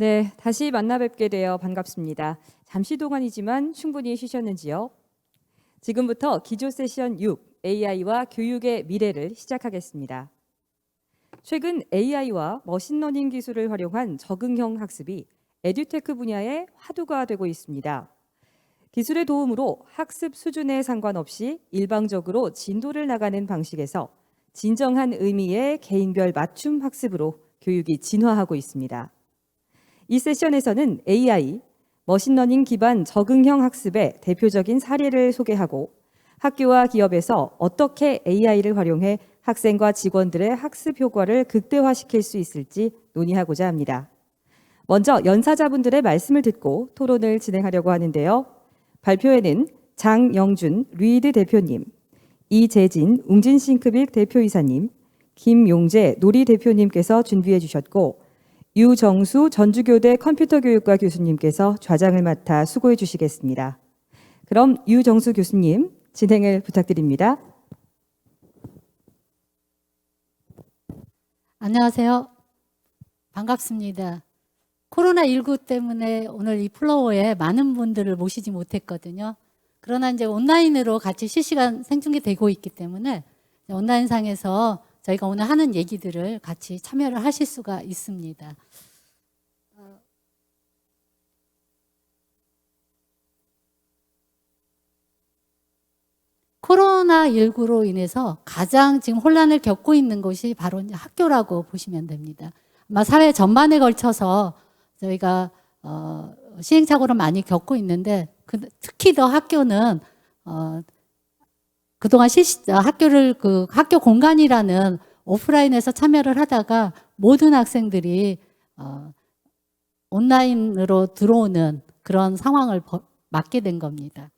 네, 다시 만나 뵙게 되어 반갑습니다. 잠시 동안이지만 충분히 쉬셨는지요? 지금부터 기조 세션 6, AI와 교육의 미래를 시작하겠습니다. 최근 AI와 머신러닝 기술을 활용한 적응형 학습이 에듀테크 분야의 화두가 되고 있습니다. 기술의 도움으로 학습 수준에 상관없이 일방적으로 진도를 나가는 방식에서 진정한 의미의 개인별 맞춤 학습으로 교육이 진화하고 있습니다. 이 세션에서는 AI, 머신러닝 기반 적응형 학습의 대표적인 사례를 소개하고 학교와 기업에서 어떻게 AI를 활용해 학생과 직원들의 학습 효과를 극대화시킬 수 있을지 논의하고자 합니다. 먼저 연사자분들의 말씀을 듣고 토론을 진행하려고 하는데요. 발표에는 장영준 리드 대표님, 이재진 웅진싱크빅 대표이사님, 김용재 놀이 대표님께서 준비해 주셨고 유정수 전주교대 컴퓨터교육과 교수님께서 좌장을 맡아 수고해 주시겠습니다. 그럼 유정수 교수님 진행을 부탁드립니다. 안녕하세요. 반갑습니다. 코로나19 때문에 오늘 이 플로어에 많은 분들을 모시지 못했거든요. 그러나 이제 온라인으로 같이 실시간 생중계되고 있기 때문에 온라인상에서 저희가 오늘 하는 얘기들을 같이 참여를 하실 수가 있습니다. 코로나19로 인해서 가장 지금 혼란을 겪고 있는 곳이 바로 이제 학교라고 보시면 됩니다. 아마 사회 전반에 걸쳐서 저희가 시행착오를 많이 겪고 있는데 특히 더 학교는 그동안 학교를 학교 공간이라는 오프라인에서 참여를 하다가 모든 학생들이 온라인으로 들어오는 그런 상황을 맞게 된 겁니다.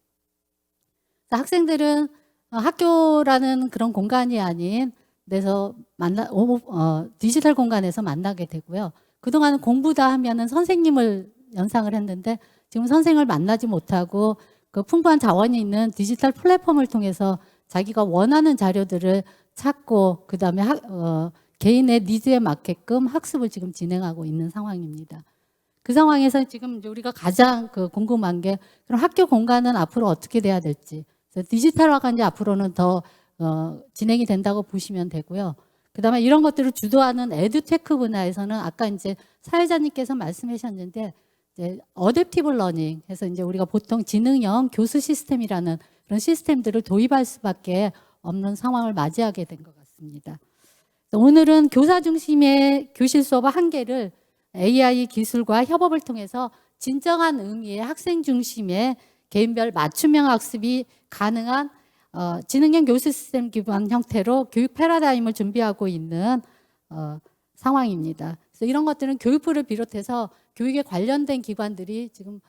학생들은 학교라는 그런 공간이 아닌 데서 디지털 공간에서 만나게 되고요. 그동안 공부다 하면은 선생님을 연상을 했는데 지금 선생을 만나지 못하고 그 풍부한 자원이 있는 디지털 플랫폼을 통해서 자기가 원하는 자료들을 찾고 그다음에 개인의 니즈에 맞게끔 학습을 지금 진행하고 있는 상황입니다. 그 상황에서 지금 우리가 가장 궁금한 게 그럼 학교 공간은 앞으로 어떻게 돼야 될지 디지털화가 이제 앞으로는 더 진행이 된다고 보시면 되고요. 그다음에 이런 것들을 주도하는 에듀테크 분야에서는 아까 이제 사회자님께서 말씀하셨는데 이제 어댑티브 러닝 해서 이제 우리가 보통 지능형 교수 시스템이라는 그런 시스템들을 도입할 수밖에 없는 상황을 맞이하게 된 것 같습니다. 오늘은 교사 중심의 교실 수업 한계를 AI 기술과 협업을 통해서 진정한 의미의 학생 중심의 개인별 맞춤형 학습이 가능한 지능형 교수 시스템 기반 형태로 교육 패러다임을 준비하고 있는 상황입니다. 그래서 이런 것들은 교육부를 비롯해서 교육에 관련된 기관들이 지금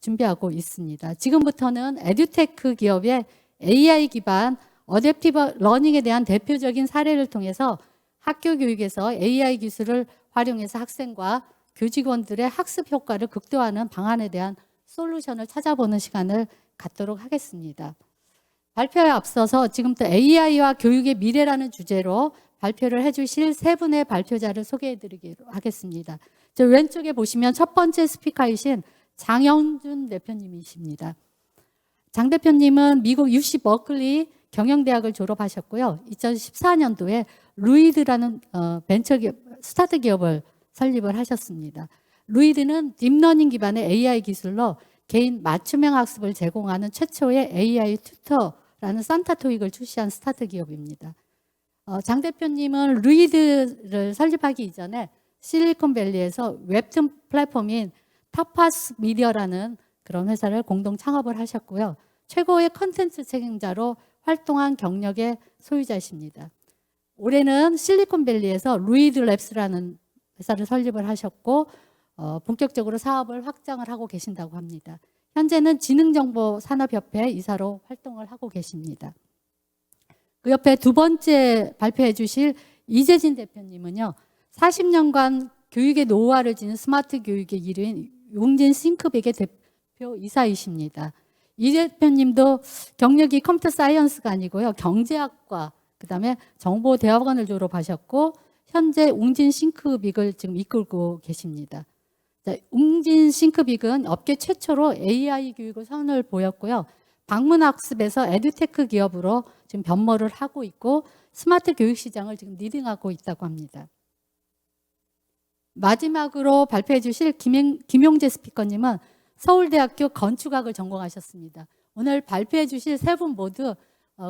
준비하고 있습니다. 지금부터는 에듀테크 기업의 AI 기반 어댑티브 러닝에 대한 대표적인 사례를 통해서 학교 교육에서 AI 기술을 활용해서 학생과 교직원들의 학습 효과를 극대화하는 방안에 대한 솔루션을 찾아보는 시간을 갖도록 하겠습니다. 발표에 앞서서 지금부터 AI와 교육의 미래라는 주제로 발표를 해주실 세 분의 발표자를 소개해드리기로 하겠습니다. 저 왼쪽에 보시면 첫 번째 스피커이신 장영준 대표님이십니다. 장 대표님은 미국 UC 버클리 경영대학을 졸업하셨고요. 2014년도에 루이드라는 벤처 기업, 스타트 기업을 설립을 하셨습니다. 루이드는 딥러닝 기반의 AI 기술로 개인 맞춤형 학습을 제공하는 최초의 AI 튜터라는 산타 토익을 출시한 스타트 기업입니다. 장 대표님은 루이드를 설립하기 이전에 실리콘밸리에서 웹툰 플랫폼인 타파스 미디어라는 그런 회사를 공동 창업을 하셨고요. 최고의 컨텐츠 책임자로 활동한 경력의 소유자이십니다. 올해는 실리콘밸리에서 루이드 랩스라는 회사를 설립을 하셨고 본격적으로 사업을 확장을 하고 계신다고 합니다. 현재는 지능정보산업협회 이사로 활동을 하고 계십니다. 그 옆에 두 번째 발표해 주실 이재진 대표님은요. 40년간 교육의 노후화를 지닌 스마트 교육의 1위인 용진 싱크백의 대표 이사이십니다. 이 대표님도 경력이 컴퓨터 사이언스가 아니고요. 경제학과 그다음에 정보대학원을 졸업하셨고 현재 웅진 싱크빅을 지금 이끌고 계십니다. 자, 웅진 싱크빅은 업계 최초로 AI 교육을 선을 보였고요. 방문학습에서 에듀테크 기업으로 지금 변모를 하고 있고 스마트 교육 시장을 지금 리딩하고 있다고 합니다. 마지막으로 발표해 주실 김용재 스피커님은 서울대학교 건축학을 전공하셨습니다. 오늘 발표해 주실 세 분 모두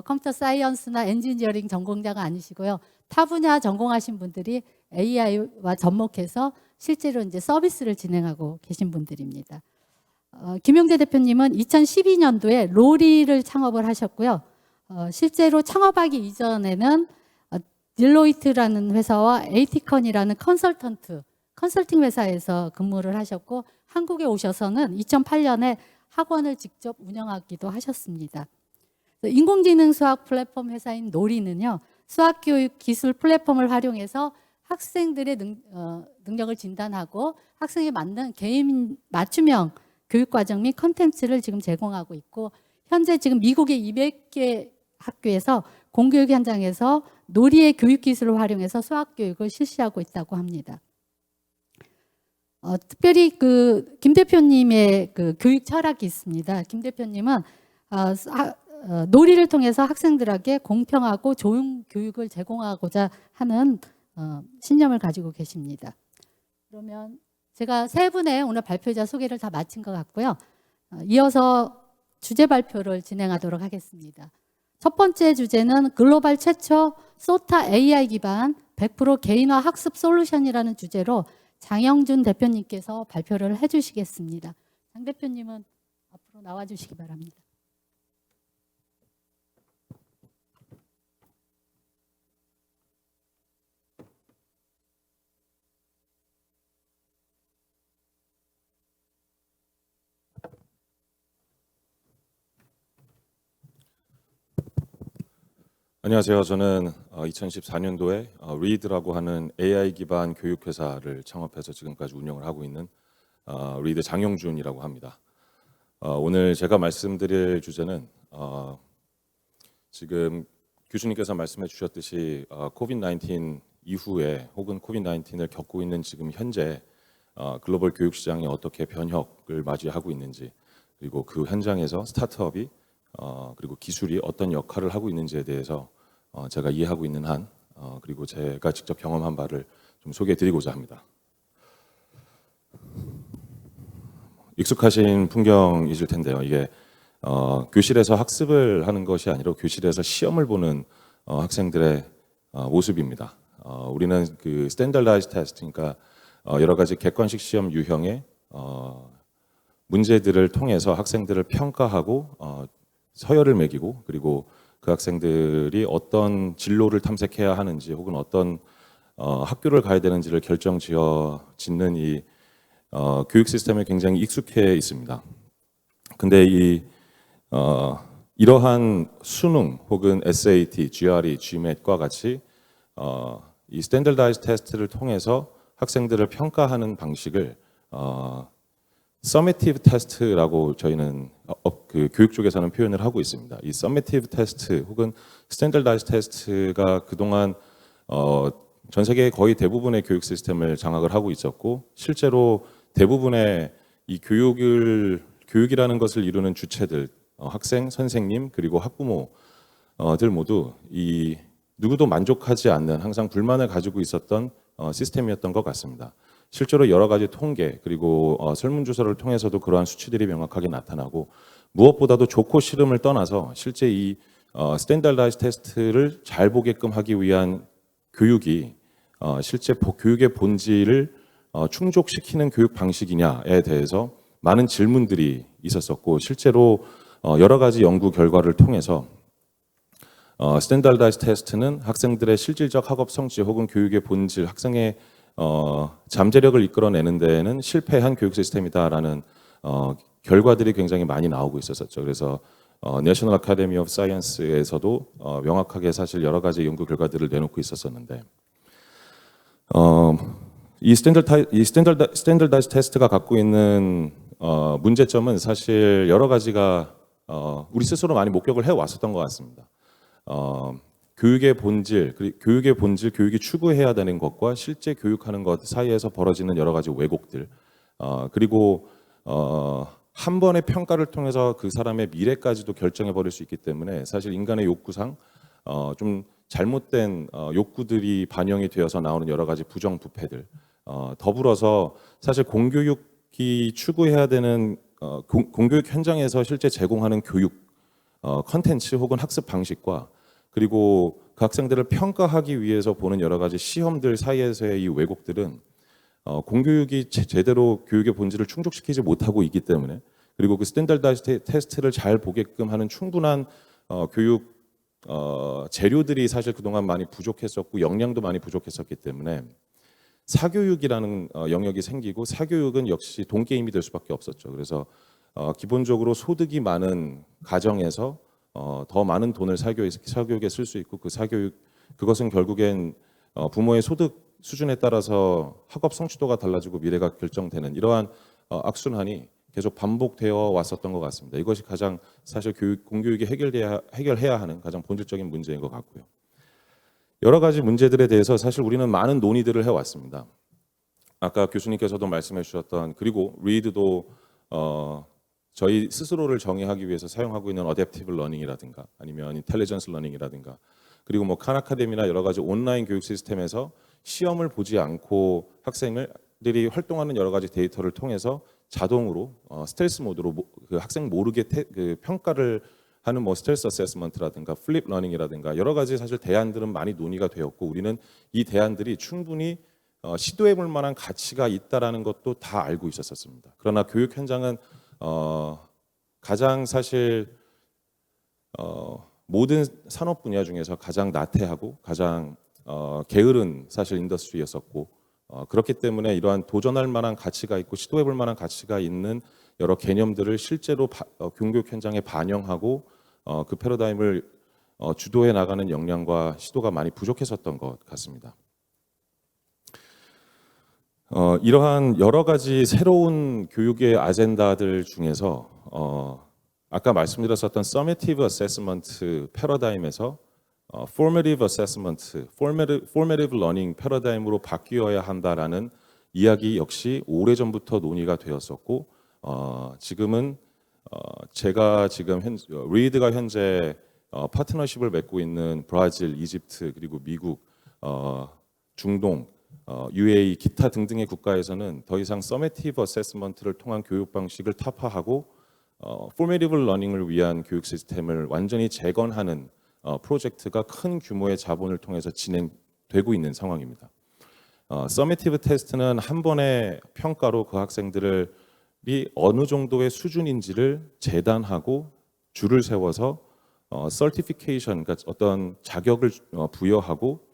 컴퓨터 사이언스나 엔지니어링 전공자가 아니시고요. 타 분야 전공하신 분들이 AI와 접목해서 실제로 이제 서비스를 진행하고 계신 분들입니다. 김용재 대표님은 2012년도에 로리를 창업을 하셨고요. 실제로 창업하기 이전에는 딜로이트라는 회사와 에이티컨이라는 컨설팅 회사에서 근무를 하셨고 한국에 오셔서는 2008년에 학원을 직접 운영하기도 하셨습니다. 인공지능 수학 플랫폼 회사인 노리는요. 수학교육 기술 플랫폼을 활용해서 학생들의 능력을 진단하고 학생에 맞는 개인 맞춤형 교육과정 및 컨텐츠를 지금 제공하고 있고 현재 지금 미국의 200개 학교에서 공교육 현장에서 놀이의 교육기술을 활용해서 수학교육을 실시하고 있다고 합니다. 특별히 김 대표님의 교육 철학이 있습니다. 김 대표님은 놀이를 통해서 학생들에게 공평하고 좋은 교육을 제공하고자 하는 신념을 가지고 계십니다. 그러면 제가 세 분의 오늘 발표자 소개를 다 마친 것 같고요. 이어서 주제 발표를 진행하도록 하겠습니다. 첫 번째 주제는 글로벌 최초 소타 AI 기반 100% 개인화 학습 솔루션이라는 주제로 장영준 대표님께서 발표를 해주시겠습니다. 장 대표님은 앞으로 나와주시기 바랍니다. 안녕하세요. 저는 2014년도에 리드라고 하는 AI 기반 교육 회사를 창업해서 지금까지 운영을 하고 있는 리드 장영준이라고 합니다. 오늘 제가 말씀드릴 주제는 지금 교수님께서 말씀해 주셨듯이 코비드-19 이후에 혹은 코비드-19을 겪고 있는 지금 현재 글로벌 교육 시장이 어떻게 변혁을 맞이하고 있는지 그리고 그 현장에서 스타트업이 그리고 기술이 어떤 역할을 하고 있는지에 대해서 제가 이해하고 있는 한 그리고 제가 직접 경험한 바를 좀 소개해드리고자 합니다. 익숙하신 풍경이실 텐데요. 이게 교실에서 학습을 하는 것이 아니라 교실에서 시험을 보는 학생들의 모습입니다. 우리는 그 스탠더라이즈 테스트, 그러니까 여러 가지 객관식 시험 유형의 문제들을 통해서 학생들을 평가하고 서열을 매기고 그리고 그 학생들이 어떤 진로를 탐색해야 하는지 혹은 어떤 학교를 가야 되는지를 결정지어 짓는 이 교육 시스템에 굉장히 익숙해 있습니다. 근데 이러한 수능 혹은 SAT, GRE, GMAT과 같이 이 스탠더라이즈 테스트를 통해서 학생들을 평가하는 방식을 서미티브 테스트라고 저희는 그 교육 쪽에서는 표현을 하고 있습니다. 이 서미티브 테스트 혹은 스탠더라이즈 테스트가 그동안 전 세계 거의 대부분의 교육 시스템을 장악을 하고 있었고 실제로 대부분의 이 교육이라는 것을 이루는 주체들, 학생, 선생님 그리고 학부모들 모두 이 누구도 만족하지 않는 항상 불만을 가지고 있었던 시스템이었던 것 같습니다. 실제로 여러 가지 통계 그리고 설문조사를 통해서도 그러한 수치들이 명확하게 나타나고 무엇보다도 좋고 싫음을 떠나서 실제 이 스탠더라이즈 테스트를 잘 보게끔 하기 위한 교육이 실제 교육의 본질을 충족시키는 교육 방식이냐에 대해서 많은 질문들이 있었었고 실제로 여러 가지 연구 결과를 통해서 스탠더라이즈 테스트는 학생들의 실질적 학업 성취 혹은 교육의 본질, 학생의 잠재력을 이끌어내는 데에는 실패한 교육 시스템이다라는 결과들이 굉장히 많이 나오고 있었죠. 그래서 내셔널 아카데미 오브 사이언스에서도 명확하게 사실 여러 가지 연구 결과들을 내놓고 있었었는데 이 스탠더라이즈 테스트가 갖고 있는 문제점은 사실 여러 가지가 우리 스스로 많이 목격을 해왔었던 것 같습니다. 교육의 본질, 교육이 추구해야 되는 것과 실제 교육하는 것 사이에서 벌어지는 여러 가지 왜곡들, 그리고 한 번의 평가를 통해서 그 사람의 미래까지도 결정해 버릴 수 있기 때문에 사실 인간의 욕구상 좀 잘못된 욕구들이 반영이 되어서 나오는 여러 가지 부정부패들, 더불어서 사실 공교육이 추구해야 되는 공교육 현장에서 실제 제공하는 교육 컨텐츠 혹은 학습 방식과 그리고 그 학생들을 평가하기 위해서 보는 여러 가지 시험들 사이에서의 이 왜곡들은 공교육이 제대로 교육의 본질을 충족시키지 못하고 있기 때문에, 그리고 그 스탠다드라이즈 테스트를 잘 보게끔 하는 충분한 교육 재료들이 사실 그동안 많이 부족했었고 역량도 많이 부족했었기 때문에 사교육이라는 영역이 생기고, 사교육은 역시 돈 게임이 될 수밖에 없었죠. 그래서 기본적으로 소득이 많은 가정에서 더 많은 돈을 사교육에 쓸 수 있고, 그 사교육 그것은 결국엔 부모의 소득 수준에 따라서 학업 성취도가 달라지고 미래가 결정되는 이러한 악순환이 계속 반복되어 왔었던 것 같습니다. 이것이 가장 사실 공교육이 해결해야 하는 가장 본질적인 문제인 것 같고요. 여러 가지 문제들에 대해서 사실 우리는 많은 논의들을 해왔습니다. 아까 교수님께서도 말씀해 주셨던, 그리고 리드도 저희 스스로를 정의하기 위해서 사용하고 있는 어댑티브 러닝이라든가 아니면 인텔리전스 러닝이라든가, 그리고 뭐 칸 아카데미나 여러 가지 온라인 교육 시스템에서 시험을 보지 않고 학생들이 활동하는 여러 가지 데이터를 통해서 자동으로 스트레스 모드로 그 학생 모르게 그 평가를 하는 뭐 스트레스 어세스먼트라든가 플립 러닝이라든가 여러 가지 사실 대안들은 많이 논의가 되었고, 우리는 이 대안들이 충분히 시도해볼 만한 가치가 있다라는 것도 다 알고 있었습니다. 그러나 교육 현장은 가장 사실 모든 산업 분야 중에서 가장 나태하고 가장 게으른 사실 인더스트리였었고, 그렇기 때문에 이러한 도전할 만한 가치가 있고 시도해볼 만한 가치가 있는 여러 개념들을 실제로 공교육 현장에 반영하고 그 패러다임을 주도해 나가는 역량과 시도가 많이 부족했었던 것 같습니다. 이러한 여러 가지 새로운 교육의 아젠다들 중에서 아까 말씀드렸었던 Summative Assessment 패러다임에서 Formative Assessment, Formative Learning 패러다임으로 바뀌어야 한다라는 이야기 역시 오래전부터 논의가 되었었고, 지금은 제가 지금 리드가 현재 파트너십을 맺고 있는 브라질, 이집트, 그리고 미국, 중동, UAE, 기타 등등의 국가에서는 더 이상 서메티브 어세스먼트를 통한 교육 방식을 타파하고 포메티브 러닝을 위한 교육 시스템을 완전히 재건하는 프로젝트가 큰 규모의 자본을 통해서 진행되고 있는 상황입니다. 서메티브 테스트는 한 번의 평가로 그 학생들이 어느 정도의 수준인지를 재단하고 줄을 세워서 certification, 그러니까 어떤 자격을 부여하고,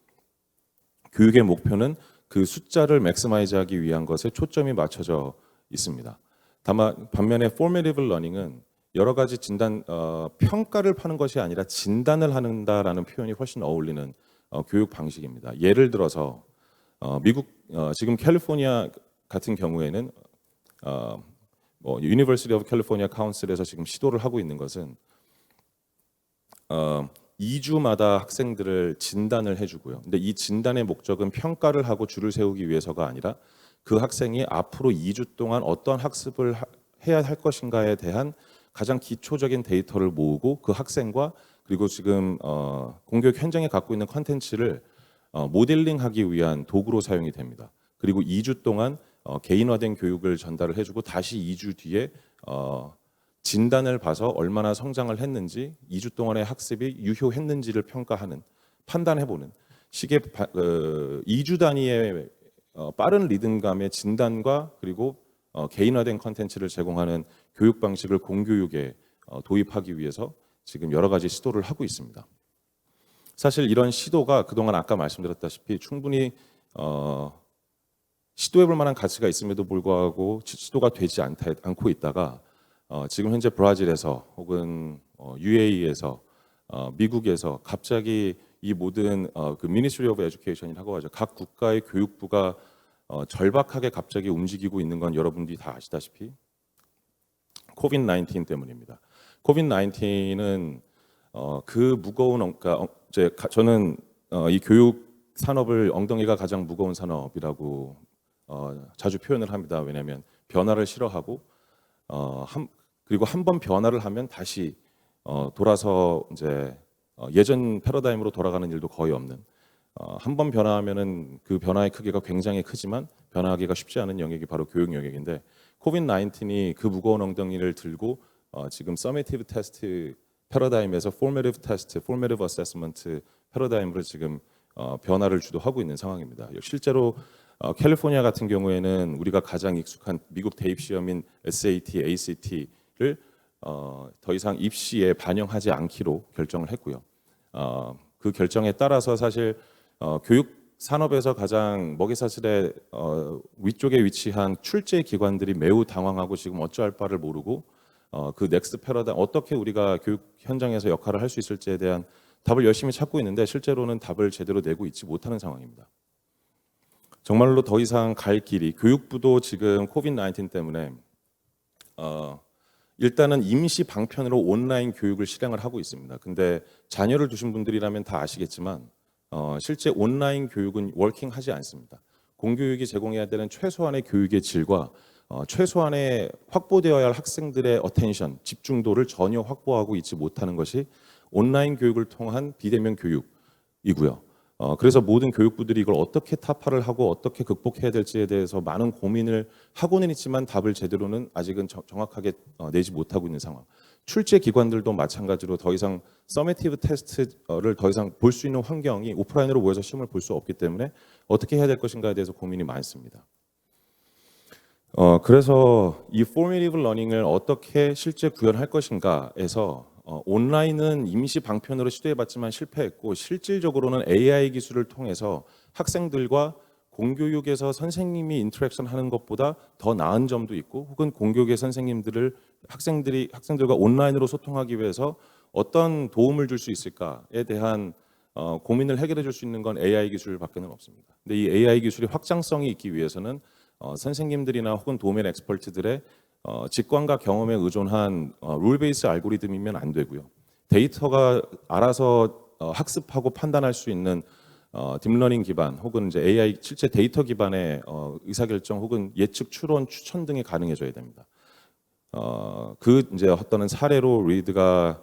교육의 목표는 그 숫자를 맥시마이즈하기 위한 것에 초점이 맞춰져 있습니다. 다만 반면에 formative learning은 여러 가지 평가를 파는 것이 아니라 진단을 한다라는 표현이 훨씬 어울리는 교육 방식입니다. 예를 들어서 미국 지금 캘리포니아 같은 경우에는 University of California Council에서 지금 시도를 하고 있는 것은 2주마다 학생들을 진단을 해주고요. 근데 이 진단의 목적은 평가를 하고 줄을 세우기 위해서가 아니라 그 학생이 앞으로 2주 동안 어떤 학습을 해야 할 것인가에 대한 가장 기초적인 데이터를 모으고 그 학생과 그리고 지금 공교육 현장에 갖고 있는 컨텐츠를 모델링하기 위한 도구로 사용이 됩니다. 그리고 2주 동안 개인화된 교육을 전달을 해주고 다시 2주 뒤에 진단을 봐서 얼마나 성장을 했는지, 2주 동안의 학습이 유효했는지를 평가하는, 판단해보는 식의 2주 단위의 빠른 리듬감의 진단과 그리고 개인화된 컨텐츠를 제공하는 교육 방식을 공교육에 도입하기 위해서 지금 여러 가지 시도를 하고 있습니다. 사실 이런 시도가 그동안 아까 말씀드렸다시피 충분히 시도해볼 만한 가치가 있음에도 불구하고 시도가 되지 않고 있다가 지금 현재 브라질에서 혹은 UAE에서 미국에서 갑자기 이 모든 그 Ministry of Education이라고 하죠. 각 국가의 교육부가 절박하게 갑자기 움직이고 있는 건 여러분들이 다 아시다시피 코비드-19 때문입니다. 코비드-19은 그 무거운, 그러니까 저는 이 교육 산업을 엉덩이가 가장 무거운 산업이라고 자주 표현을 합니다. 왜냐하면 변화를 싫어하고 그리고 한 번 변화를 하면 다시 돌아서 이제 예전 패러다임으로 돌아가는 일도 거의 없는 한 번 변화하면은 그 변화의 크기가 굉장히 크지만 변화하기가 쉽지 않은 영역이 바로 교육 영역인데 코비드 19이 그 무거운 엉덩이를 들고 지금 서메티브 테스트 패러다임에서 포메티브 테스트, 포메티브 어세스먼트 패러다임으로 지금 변화를 주도하고 있는 상황입니다. 실제로 캘리포니아 같은 경우에는 우리가 가장 익숙한 미국 대입 시험인 SAT, ACT를 더 이상 입시에 반영하지 않기로 결정을 했고요. 그 결정에 따라서 사실 교육 산업에서 가장 먹이사슬의 위쪽에 위치한 출제 기관들이 매우 당황하고 지금 어찌할 바를 모르고 그 넥스트 패러다임 어떻게 우리가 교육 현장에서 역할을 할 수 있을지에 대한 답을 열심히 찾고 있는데 실제로는 답을 제대로 내고 있지 못하는 상황입니다. 정말로 더 이상 갈 길이 교육부도 지금 코비드 19 때문에 일단은 임시 방편으로 온라인 교육을 실행을 하고 있습니다. 근데 자녀를 두신 분들이라면 다 아시겠지만 실제 온라인 교육은 워킹하지 않습니다. 공교육이 제공해야 되는 최소한의 교육의 질과 최소한의 확보되어야 할 학생들의 어텐션, 집중도를 전혀 확보하고 있지 못하는 것이 온라인 교육을 통한 비대면 교육이고요. 그래서 모든 교육부들이 이걸 어떻게 타파를 하고 어떻게 극복해야 될지에 대해서 많은 고민을 하고는 있지만 답을 제대로는 아직은 정확하게 내지 못하고 있는 상황. 출제 기관들도 마찬가지로 더 이상 서메티브 테스트를 더 이상 볼 수 있는 환경이 오프라인으로 모여서 시험을 볼 수 없기 때문에 어떻게 해야 될 것인가에 대해서 고민이 많습니다. 그래서 이 포메티브 러닝을 어떻게 실제 구현할 것인가에서 온라인은 임시 방편으로 시도해봤지만 실패했고 실질적으로는 AI 기술을 통해서 학생들과 공교육에서 선생님이 인터랙션 하는 것보다 더 나은 점도 있고 혹은 공교육의 학생들과 온라인으로 소통하기 위해서 어떤 도움을 줄 수 있을까에 대한 고민을 해결해 줄 수 있는 건 AI 기술밖에는 없습니다. 근데 이 AI 기술이 확장성이 있기 위해서는 선생님들이나 혹은 도메인 엑스퍼트들의 직관과 경험에 의존한 룰 베이스 알고리즘이면 안 되고요. 데이터가 알아서 학습하고 판단할 수 있는 딥러닝 기반 혹은 이제 AI 실제 데이터 기반의 의사결정 혹은 예측 추론 추천 등이 가능해져야 됩니다. 그 이제 어떤 사례로 리드가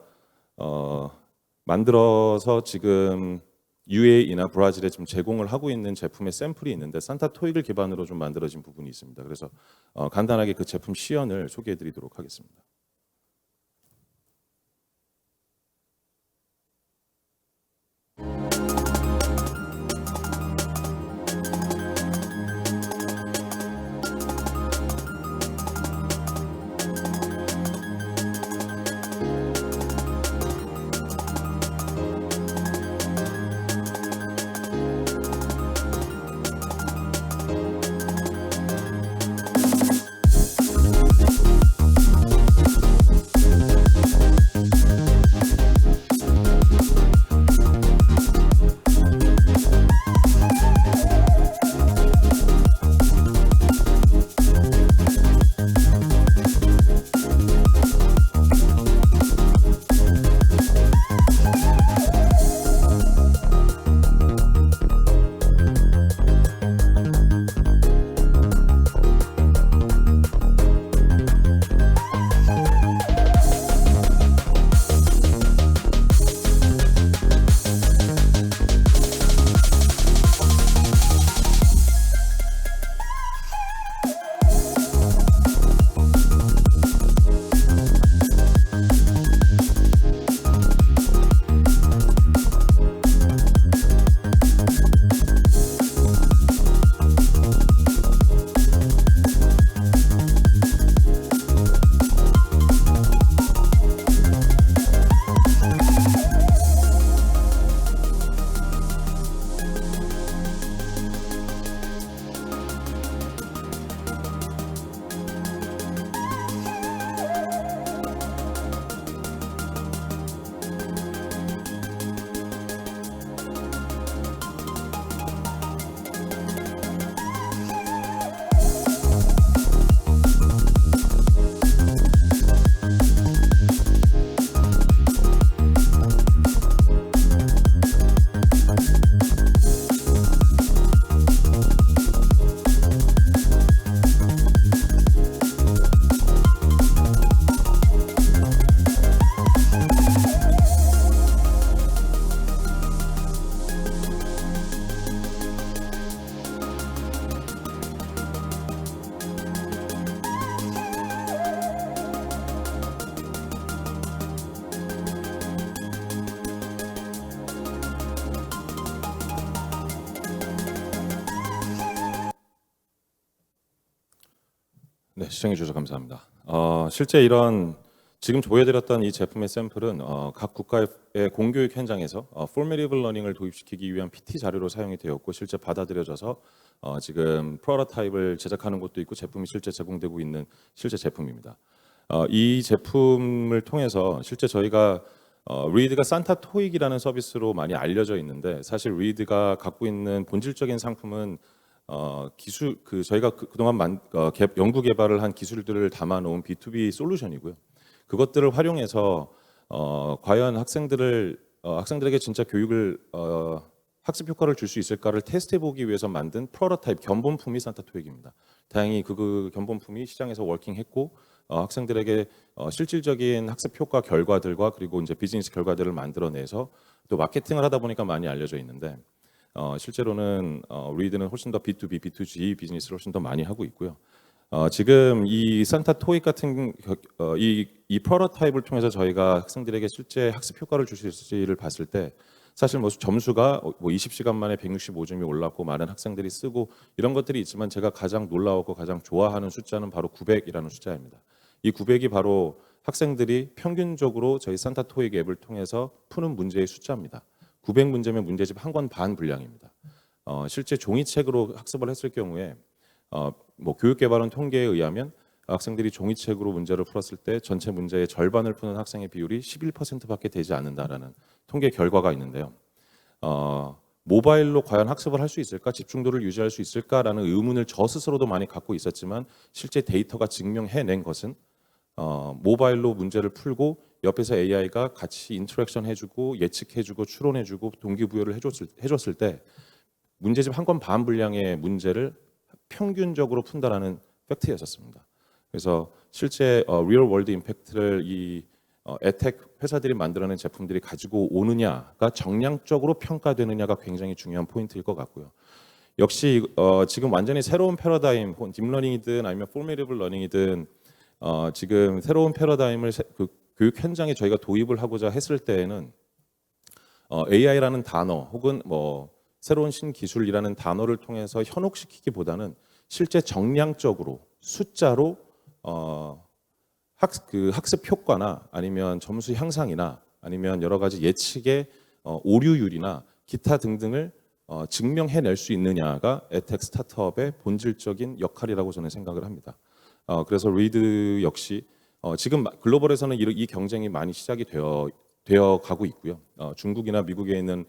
만들어서 지금 UAE나 브라질에 지금 제공을 하고 있는 제품의 샘플이 있는데 산타 토익을 기반으로 좀 만들어진 부분이 있습니다. 그래서 간단하게 그 제품 시연을 소개해드리도록 하겠습니다. 네, 시청해 주셔서 감사합니다. 실제 이런 지금 보여드렸던 이 제품의 샘플은 각 국가의 공교육 현장에서 Formative Learning을 도입시키기 위한 PT 자료로 사용이 되었고 실제 받아들여져서 지금 프로토타입을 제작하는 곳도 있고 제품이 실제 제공되고 있는 실제 제품입니다. 이 제품을 통해서 실제 저희가 리드가 산타 토익이라는 서비스로 많이 알려져 있는데 사실 리드가 갖고 있는 본질적인 상품은 기술 저희가 그동안 연구 개발을 한 기술들을 담아놓은 B2B 솔루션이고요. 그것들을 활용해서 과연 학생들에게 진짜 교육을 학습 효과를 줄 수 있을까를 테스트해 보기 위해서 만든 프로토타입 견본품이 산타 토익입니다. 다행히 그 견본품이 시장에서 워킹했고 학생들에게 실질적인 학습 효과 결과들과 그리고 이제 비즈니스 결과들을 만들어내서 또 마케팅을 하다 보니까 많이 알려져 있는데 실제로는 리드는 훨씬 더 B2B, B2G 비즈니스를 훨씬 더 많이 하고 있고요. 지금 이 산타 토익 같은 이 프로토타입을 통해서 저희가 학생들에게 실제 학습 효과를 줄 수 있을지를 봤을 때 사실 뭐 점수가 20시간 만에 165점이 올랐고 많은 학생들이 쓰고 이런 것들이 있지만 제가 가장 놀라웠고 가장 좋아하는 숫자는 바로 900이라는 숫자입니다. 이 900이 바로 학생들이 평균적으로 저희 산타 토익 앱을 통해서 푸는 문제의 숫자입니다. 900문제면 문제집 한 권 반 분량입니다. 실제 종이책으로 학습을 했을 경우에 뭐 교육개발원 통계에 의하면 학생들이 종이책으로 문제를 풀었을 때 전체 문제의 절반을 푸는 학생의 비율이 11%밖에 되지 않는다라는 통계 결과가 있는데요. 모바일로 과연 학습을 할 수 있을까, 집중도를 유지할 수 있을까라는 의문을 저 스스로도 많이 갖고 있었지만 실제 데이터가 증명해낸 것은 모바일로 문제를 풀고 옆에서 AI가 같이 인터랙션 해주고 예측해주고 추론해주고 동기부여를 해줬을 때 문제집 한 권 반 분량의 문제를 평균적으로 푼다라는 팩트였었습니다. 그래서 실제 리얼 월드 임팩트를 이 에텍 회사들이 만들어낸 제품들이 가지고 오느냐가 정량적으로 평가되느냐가 굉장히 중요한 포인트일 것 같고요. 역시 지금 완전히 새로운 패러다임, 딥러닝이든 아니면 포메이티브 러닝이든 지금 새로운 패러다임을 교육 현장에 저희가 도입을 하고자 했을 때에는 AI라는 단어 혹은 뭐 새로운 신기술이라는 단어를 통해서 현혹시키기보다는 실제 정량적으로 숫자로 학습 효과나 아니면 점수 향상이나 아니면 여러 가지 예측의 오류율이나 기타 등등을 증명해낼 수 있느냐가 에텍 스타트업의 본질적인 역할이라고 저는 생각을 합니다. 그래서 리드 역시 지금 글로벌에서는 이 경쟁이 많이 시작이 되어 가고 있고요. 중국이나 미국에 있는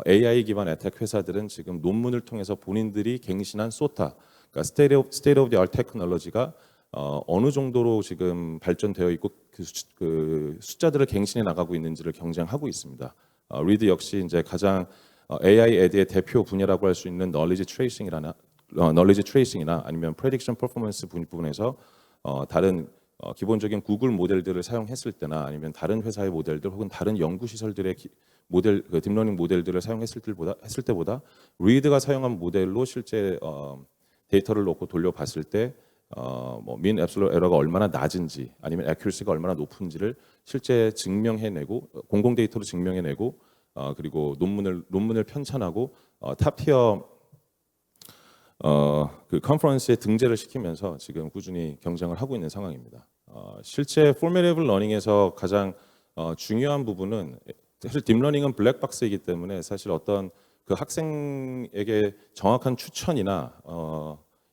AI 기반 에텍 회사들은 지금 논문을 통해서 본인들이 갱신한 소타, 그러니까 State of the Art 테크놀로지가 어느 정도로 지금 발전되어 있고 그 숫자들을 갱신해 나가고 있는지를 경쟁하고 있습니다. 리드 역시 이제 가장 AI 에드의 대표 분야라고 할 수 있는 널리지 트레이싱이나 아니면 프레딕션 퍼포먼스 부분에서 다른 기본적인 구글 모델들을 사용했을 때나 아니면 다른 회사의 모델들 혹은 다른 연구 시설들의 모델 딥러닝 모델들을 사용했을 때보다 리드가 사용한 모델로 실제 데이터를 놓고 돌려봤을 때 민 앱솔루트 에러가 얼마나 낮은지 아니면 애큐러시가 얼마나 높은지를 실제 증명해내고 공공 데이터로 증명해내고 그리고 논문을 편찬하고 탑티어 그 컨퍼런스에 등재를 시키면서 지금 꾸준히 경쟁을 하고 있는 상황입니다. 실제 포메이티브 러닝에서 가장 중요한 부분은 사실 딥러닝은 블랙박스이기 때문에 사실 어떤 그 학생에게 정확한 추천이나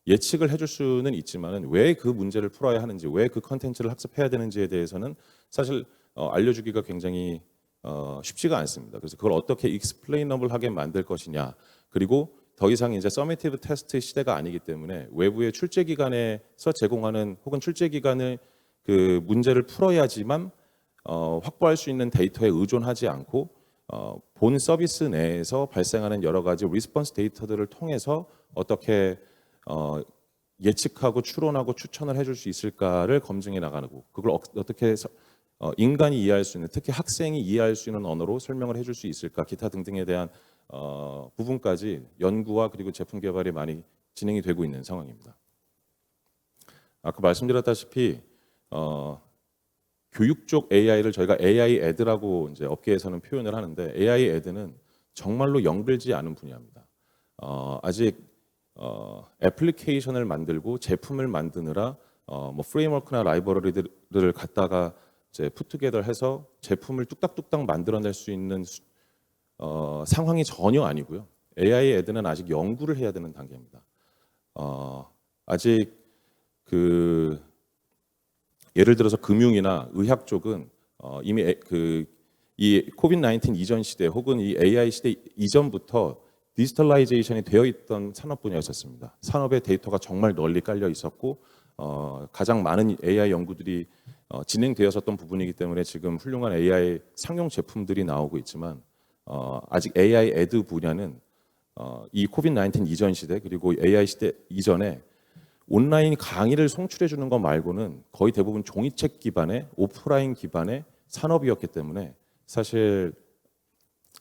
예측을 해줄 수는 있지만은 왜 그 문제를 풀어야 하는지, 왜 그 컨텐츠를 학습해야 되는지에 대해서는 사실 알려주기가 굉장히 쉽지가 않습니다. 그래서 그걸 어떻게 익스플레이너블하게 만들 것이냐, 그리고 더 이상 이제 서미티브 테스트 시대가 아니기 때문에 외부의 출제 기관에서 제공하는 혹은 출제 기관을 그 문제를 풀어야지만 확보할 수 있는 데이터에 의존하지 않고 본 서비스 내에서 발생하는 여러 가지 리스폰스 데이터들을 통해서 어떻게 예측하고 추론하고 추천을 해줄 수 있을까를 검증해 나가고 그걸 어떻게 인간이 이해할 수 있는 특히 학생이 이해할 수 있는 언어로 설명을 해줄 수 있을까 기타 등등에 대한 부분까지 연구와 그리고 제품 개발이 많이 진행이 되고 있는 상황입니다. 아까 말씀드렸다시피 교육 쪽 AI를 저희가 AI 에드라고 이제 업계에서는 표현을 하는데 AI 에드는 정말로 영들지 않은 분야입니다. 아직 애플리케이션을 만들고 제품을 만드느라 뭐 프레임워크나 라이브러리들을 갖다가 이제 풋투게더 해서 제품을 뚝딱뚝딱 만들어낼 수 있는 상황이 전혀 아니고요. AI 애들은 아직 연구를 해야 되는 단계입니다. 아직 그 예를 들어서 금융이나 의학 쪽은 이미 이 코비드-19 이전 시대 혹은 이 AI 시대 이전부터 디지털라이제이션이 되어 있던 산업 분야였었습니다. 산업의 데이터가 정말 널리 깔려 있었고 가장 많은 AI 연구들이 진행되었었던 부분이기 때문에 지금 훌륭한 AI 상용 제품들이 나오고 있지만 아직 AI 애드 분야는 이 코비드-19 이전 시대 그리고 AI 시대 이전에 온라인 강의를 송출해 주는 것 말고는 거의 대부분 종이책 기반의 오프라인 기반의 산업이었기 때문에 사실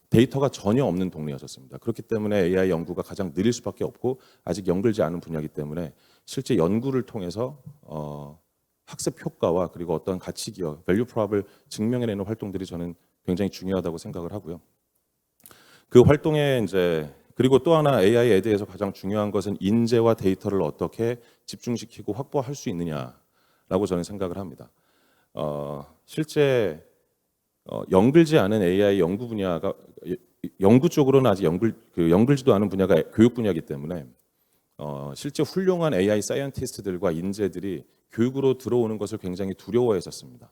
데이터가 전혀 없는 동네였었습니다. 그렇기 때문에 AI 연구가 가장 느릴 수밖에 없고 아직 연결되지 않은 분야이기 때문에 실제 연구를 통해서 학습 효과와 그리고 어떤 가치 기업, 밸류 프롭을 증명해내는 활동들이 저는 굉장히 중요하다고 생각을 하고요. 그 활동에 이제 그리고 또 하나 AI에 대해서 가장 중요한 것은 인재와 데이터를 어떻게 집중시키고 확보할 수 있느냐라고 저는 생각을 합니다. 실제 연결지 않은 AI 연구 분야가 연구 쪽으로는 아직 연결지도 않은 분야가 교육 분야이기 때문에 실제 훌륭한 AI 사이언티스트들과 인재들이 교육으로 들어오는 것을 굉장히 두려워했었습니다.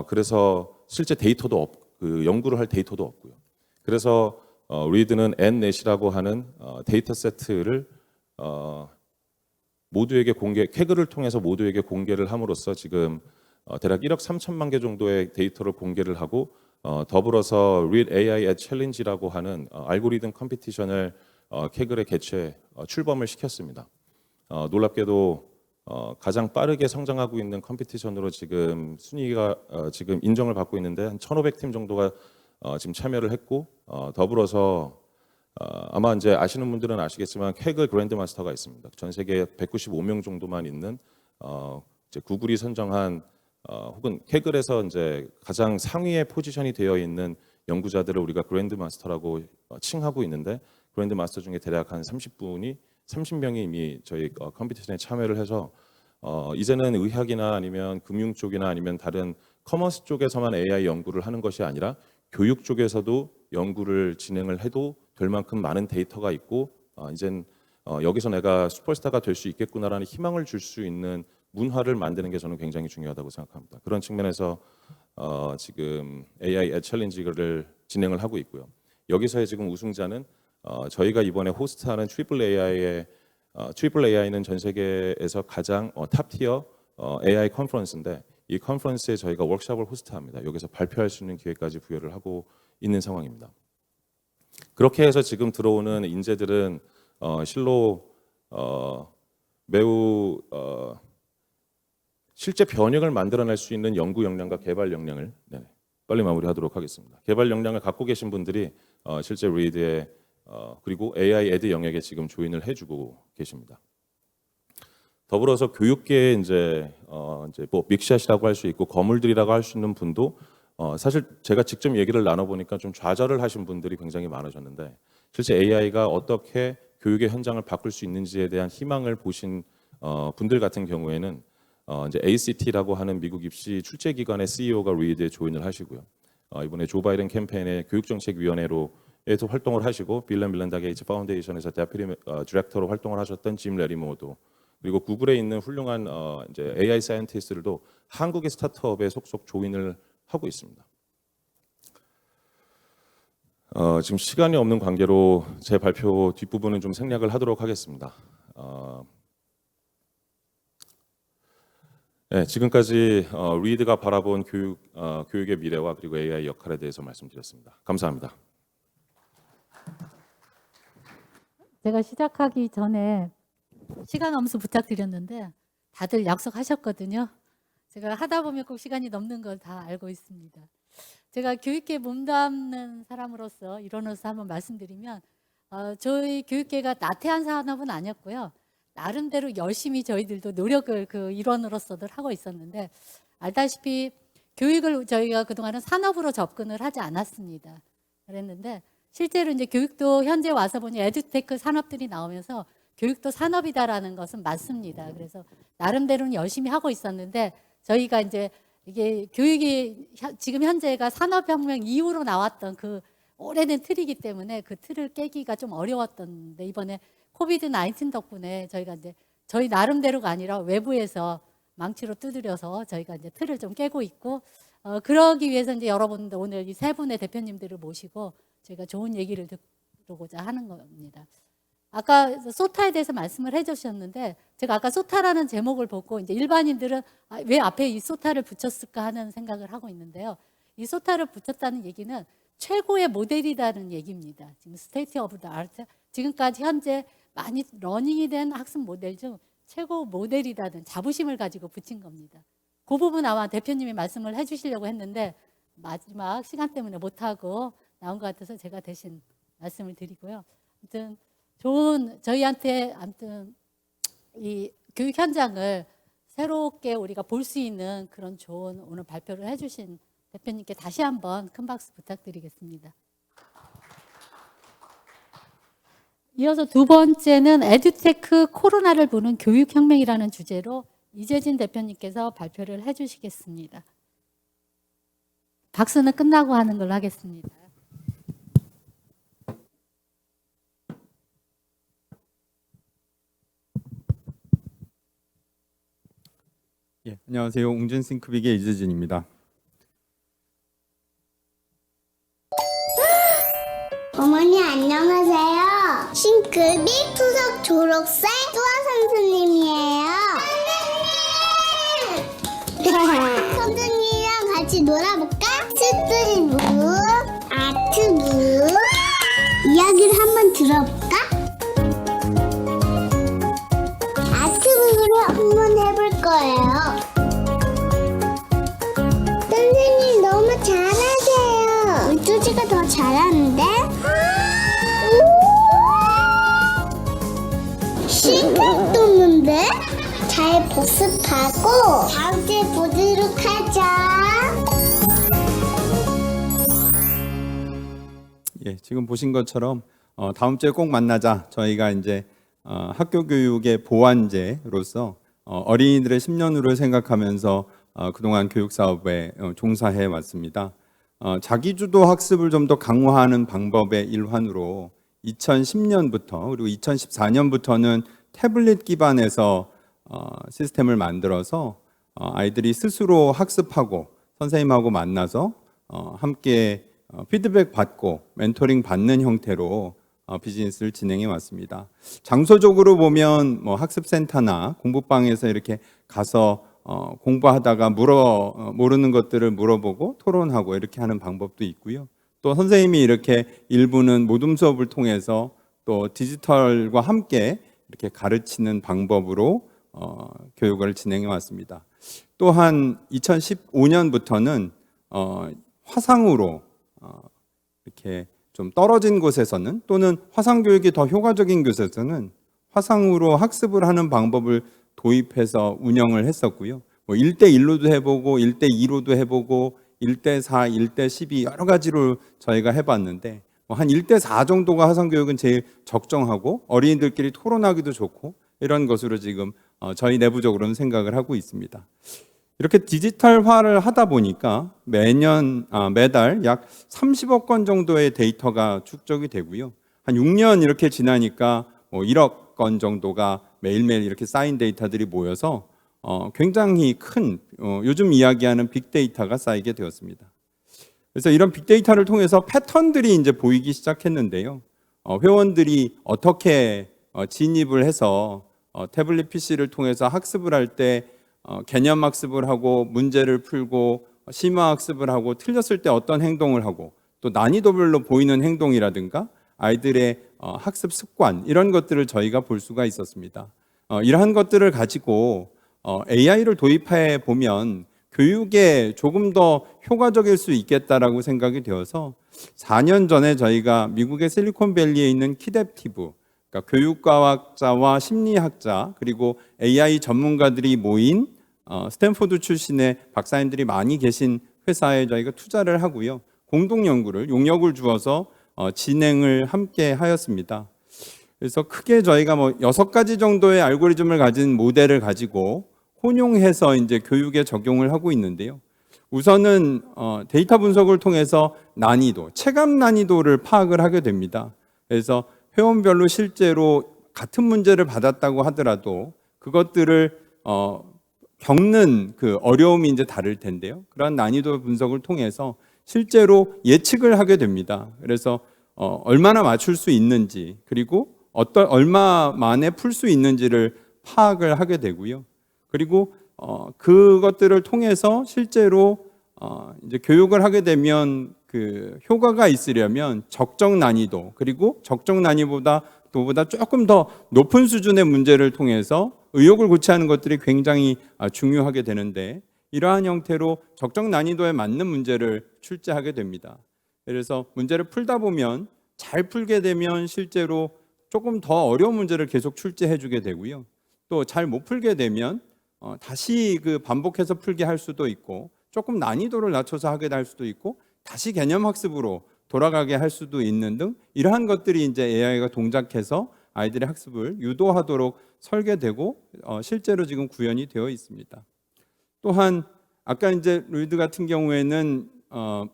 그래서 실제 데이터도 연구를 할 데이터도 없고요. 그래서 리드는 N넷이라고 하는 데이터 세트를 모두에게 캐그를 통해서 모두에게 공개를 함으로써 지금 대략 1억 3천만 개 정도의 데이터를 공개를 하고 더불어서 Read AI at Challenge라고 하는 알고리즘 컴피티션을 캐글에 출범을 시켰습니다. 놀랍게도 가장 빠르게 성장하고 있는 컴피티션으로 지금 순위가 지금 인정을 받고 있는데 한 1,500팀 정도가 지금 참여를 했고 더불어서 아마 이제 아시는 분들은 아시겠지만 캐글 그랜드 마스터가 있습니다. 전 세계 195명 정도만 있는 이제 구글이 선정한 혹은 캐글에서 이제 가장 상위에 포지션이 되어 있는 연구자들을 우리가 그랜드 마스터라고 칭하고 있는데 그랜드 마스터 중에 대략 한 30명이 이미 저희 컴피티션에 참여를 해서 이제는 의학이나 아니면 금융 쪽이나 아니면 다른 커머스 쪽에서만 AI 연구를 하는 것이 아니라 교육 쪽에서도 연구를 진행을 해도 될 만큼 많은 데이터가 있고 이젠 여기서 내가 슈퍼스타가 될 수 있겠구나라는 희망을 줄 수 있는 문화를 만드는 게 저는 굉장히 중요하다고 생각합니다. 그런 측면에서 지금 AI 챌린지를 진행을 하고 있고요. 여기서의 지금 우승자는 저희가 이번에 호스트하는 트리플 AI는 전 세계에서 가장 탑티어 AI 컨퍼런스인데 이 컨퍼런스에 저희가 워크숍을 호스트합니다. 여기서 발표할 수 있는 기회까지 부여를 하고 있는 상황입니다. 그렇게 해서 지금 들어오는 인재들은 실로 매우 실제 변형을 만들어낼 수 있는 연구 역량과 개발 역량을 빨리 마무리하도록 하겠습니다. 개발 역량을 갖고 계신 분들이 실제 리드에 그리고 AI 애드 영역에 지금 조인을 해주고 계십니다. 더불어서 교육계에 이제 뭐 빅샷이라고 할 수 있고 거물들이라고 할 수 있는 분도 사실 제가 직접 얘기를 나눠보니까 좀 좌절을 하신 분들이 굉장히 많으셨는데 실제 AI가 어떻게 교육의 현장을 바꿀 수 있는지에 대한 희망을 보신 분들 같은 경우에는 이제 ACT라고 하는 미국 입시 출제기관의 CEO가 리드에 조인을 하시고요. 이번에 조 바이든 캠페인의 교육정책위원회로에서 활동을 하시고 빌 앤 밀란다 게이츠 파운데이션에서 데프티 디렉터로 활동을 하셨던 짐 레리모도 그리고 구글에 있는 훌륭한 이제 AI 사이언티스트들도 한국의 스타트업에 속속 조인을 하고 있습니다. 지금 시간이 없는 관계로 제 발표 뒷부분은 좀 생략을 하도록 하겠습니다. 네, 지금까지 리드가 바라본 교육의 미래와 그리고 AI 역할에 대해서 말씀드렸습니다. 감사합니다. 제가 시작하기 전에 시간 엄수 부탁드렸는데 다들 약속하셨거든요. 제가 하다 보면 꼭 시간이 넘는 걸 다 알고 있습니다. 제가 교육계 몸담는 사람으로서 일원으로서 한번 말씀드리면 저희 교육계가 나태한 산업은 아니었고요. 나름대로 열심히 저희들도 노력을 그 일원으로서들 하고 있었는데 알다시피 교육을 저희가 그동안은 산업으로 접근을 하지 않았습니다. 그랬는데 실제로 이제 교육도 현재 와서 보니 에듀테크 산업들이 나오면서 교육도 산업이다라는 것은 맞습니다. 그래서 나름대로는 열심히 하고 있었는데 저희가 이제 이게 교육이 지금 현재가 산업혁명 이후로 나왔던 그 오래된 틀이기 때문에 그 틀을 깨기가 좀 어려웠던데 이번에 코비드 19 덕분에 저희가 이제 저희 나름대로가 아니라 외부에서 망치로 두드려서 저희가 이제 틀을 좀 깨고 있고 그러기 위해서 이제 여러분들 오늘 이 세 분의 대표님들을 모시고 저희가 좋은 얘기를 듣고자 하는 겁니다. 아까 소타에 대해서 말씀을 해주셨는데 제가 아까 소타라는 제목을 보고 이제 일반인들은 왜 앞에 이 소타를 붙였을까 하는 생각을 하고 있는데요. 이 소타를 붙였다는 얘기는 최고의 모델이라는 얘기입니다. 지금 스테이트 오브 더 아트 지금까지 현재 많이 러닝이 된 학습 모델 중 최고 모델이라는 자부심을 가지고 붙인 겁니다. 그 부분 아마 대표님이 말씀을 해주시려고 했는데 마지막 시간 때문에 못하고 나온 것 같아서 제가 대신 말씀을 드리고요. 아무튼 저희한테 아무튼 이 교육 현장을 새롭게 우리가 볼 수 있는 그런 좋은 오늘 발표를 해주신 대표님께 다시 한번 큰 박수 부탁드리겠습니다. 이어서 두 번째는 에듀테크 코로나를 보는 교육혁명이라는 주제로 이재진 대표님께서 발표를 해주시겠습니다. 박수는 끝나고 하는 걸로 하겠습니다. 예, 안녕하세요. 웅진 싱크빅의 이재진입니다. 어머니 안녕하세요. 싱크빅 수석 졸업생 수아 선생님이에요. 선생님! 선생님이랑 같이 놀아볼까? 스토리북, 아트북 이야기를 한번 들어볼까? 아트북으로 한번 해볼 거예요. 선생님 너무 잘하세요. 우주지가 더 잘하는데? 싱크빅 돋는데? 잘 복습하고 다음 주에 보도록 하자. 예, 지금 보신 것처럼 다음 주에 꼭 만나자. 저희가 이제 학교 교육의 보완제로서 어린이들의 10년후를 생각하면서 그동안 교육 사업에 종사해 왔습니다. 자기주도 학습을 좀 더 강화하는 방법의 일환으로 2010년부터 그리고 2014년부터는 태블릿 기반에서 시스템을 만들어서 아이들이 스스로 학습하고 선생님하고 만나서 함께 피드백 받고 멘토링 받는 형태로 비즈니스를 진행해 왔습니다. 장소적으로 보면 뭐 학습센터나 공부방에서 이렇게 가서 공부하다가 모르는 것들을 물어보고 토론하고 이렇게 하는 방법도 있고요. 또 선생님이 이렇게 일부는 모둠 수업을 통해서 또 디지털과 함께 이렇게 가르치는 방법으로 교육을 진행해 왔습니다. 또한 2015년부터는 화상으로 이렇게 좀 떨어진 곳에서는 또는 화상 교육이 더 효과적인 곳에서는 화상으로 학습을 하는 방법을 도입해서 운영을 했었고요. 뭐 1대1로도 해보고 1대2로도 해보고 1대4, 1대12 여러 가지로 저희가 해봤는데 한 1대4 정도가 화상교육은 제일 적정하고 어린이들끼리 토론하기도 좋고 이런 것으로 지금 저희 내부적으로는 생각을 하고 있습니다. 이렇게 디지털화를 하다 보니까 매달 약 30억 건 정도의 데이터가 축적이 되고요. 한 6년 이렇게 지나니까 1억 건 정도가 매일매일 이렇게 쌓인 데이터들이 모여서 굉장히 큰 요즘 이야기하는 빅데이터가 쌓이게 되었습니다. 그래서 이런 빅데이터를 통해서 패턴들이 이제 보이기 시작했는데요. 회원들이 어떻게 진입을 해서 태블릿 PC를 통해서 학습을 할 때 개념 학습을 하고 문제를 풀고 심화 학습을 하고 틀렸을 때 어떤 행동을 하고 또 난이도별로 보이는 행동이라든가 아이들의 학습 습관 이런 것들을 저희가 볼 수가 있었습니다. 이러한 것들을 가지고 AI를 도입해 보면 교육에 조금 더 효과적일 수 있겠다라고 생각이 되어서 4년 전에 저희가 미국의 실리콘밸리에 있는 키댑티브, 그러니까 교육과학자와 심리학자 그리고 AI 전문가들이 모인 스탠포드 출신의 박사님들이 많이 계신 회사에 저희가 투자를 하고요. 공동 연구를 용역을 주어서 진행을 함께 하였습니다. 그래서 크게 저희가 뭐 6가지 정도의 알고리즘을 가진 모델을 가지고 혼용해서 이제 교육에 적용을 하고 있는데요. 우선은 데이터 분석을 통해서 난이도, 체감 난이도를 파악을 하게 됩니다. 그래서 회원별로 실제로 같은 문제를 받았다고 하더라도 그것들을 겪는 그 어려움이 이제 다를 텐데요. 그러한 난이도 분석을 통해서 실제로 예측을 하게 됩니다. 그래서 얼마나 맞출 수 있는지, 그리고 얼마 만에 풀 수 있는지를 파악을 하게 되고요. 그리고 그것들을 통해서 실제로 이제 교육을 하게 되면 그 효과가 있으려면 적정 난이도, 그리고 적정 난이도보다 조금 더 높은 수준의 문제를 통해서 의욕을 고취하는 것들이 굉장히 중요하게 되는데, 이러한 형태로 적정 난이도에 맞는 문제를 출제하게 됩니다. 그래서 문제를 풀다 보면 잘 풀게 되면 실제로 조금 더 어려운 문제를 계속 출제해 주게 되고요. 또 잘 못 풀게 되면 다시 그 반복해서 풀게 할 수도 있고, 조금 난이도를 낮춰서 하게 할 수도 있고, 다시 개념 학습으로 돌아가게 할 수도 있는 등, 이러한 것들이 이제 AI가 동작해서 아이들의 학습을 유도하도록 설계되고 실제로 지금 구현이 되어 있습니다. 또한 아까 이제 루이드 같은 경우에는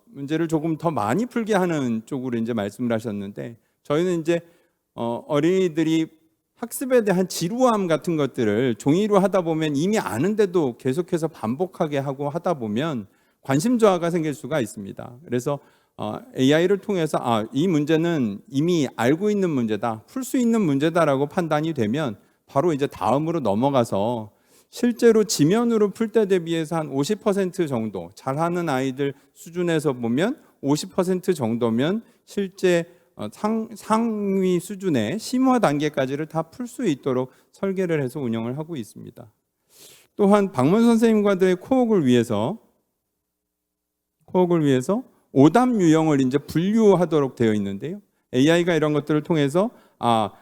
문제를 조금 더 많이 풀게 하는 쪽으로 이제 말씀을 하셨는데, 저희는 이제 어린이들이 학습에 대한 지루함 같은 것들을 종이로 하다 보면 이미 아는데도 계속해서 반복하게 하고 하다 보면 관심 저하가 생길 수가 있습니다. 그래서 AI를 통해서 이 문제는 이미 알고 있는 문제다, 풀 수 있는 문제다라고 판단이 되면 바로 이제 다음으로 넘어가서 실제로 지면으로 풀 때 대비해서 한 50% 정도, 잘하는 아이들 수준에서 보면 50% 정도면 실제 상위 수준의 심화 단계까지를 다 풀 수 있도록 설계를 해서 운영을 하고 있습니다. 또한 박문 선생님과의 코옥을 위해서 오답 유형을 이제 분류하도록 되어 있는데요. AI가 이런 것들을 통해서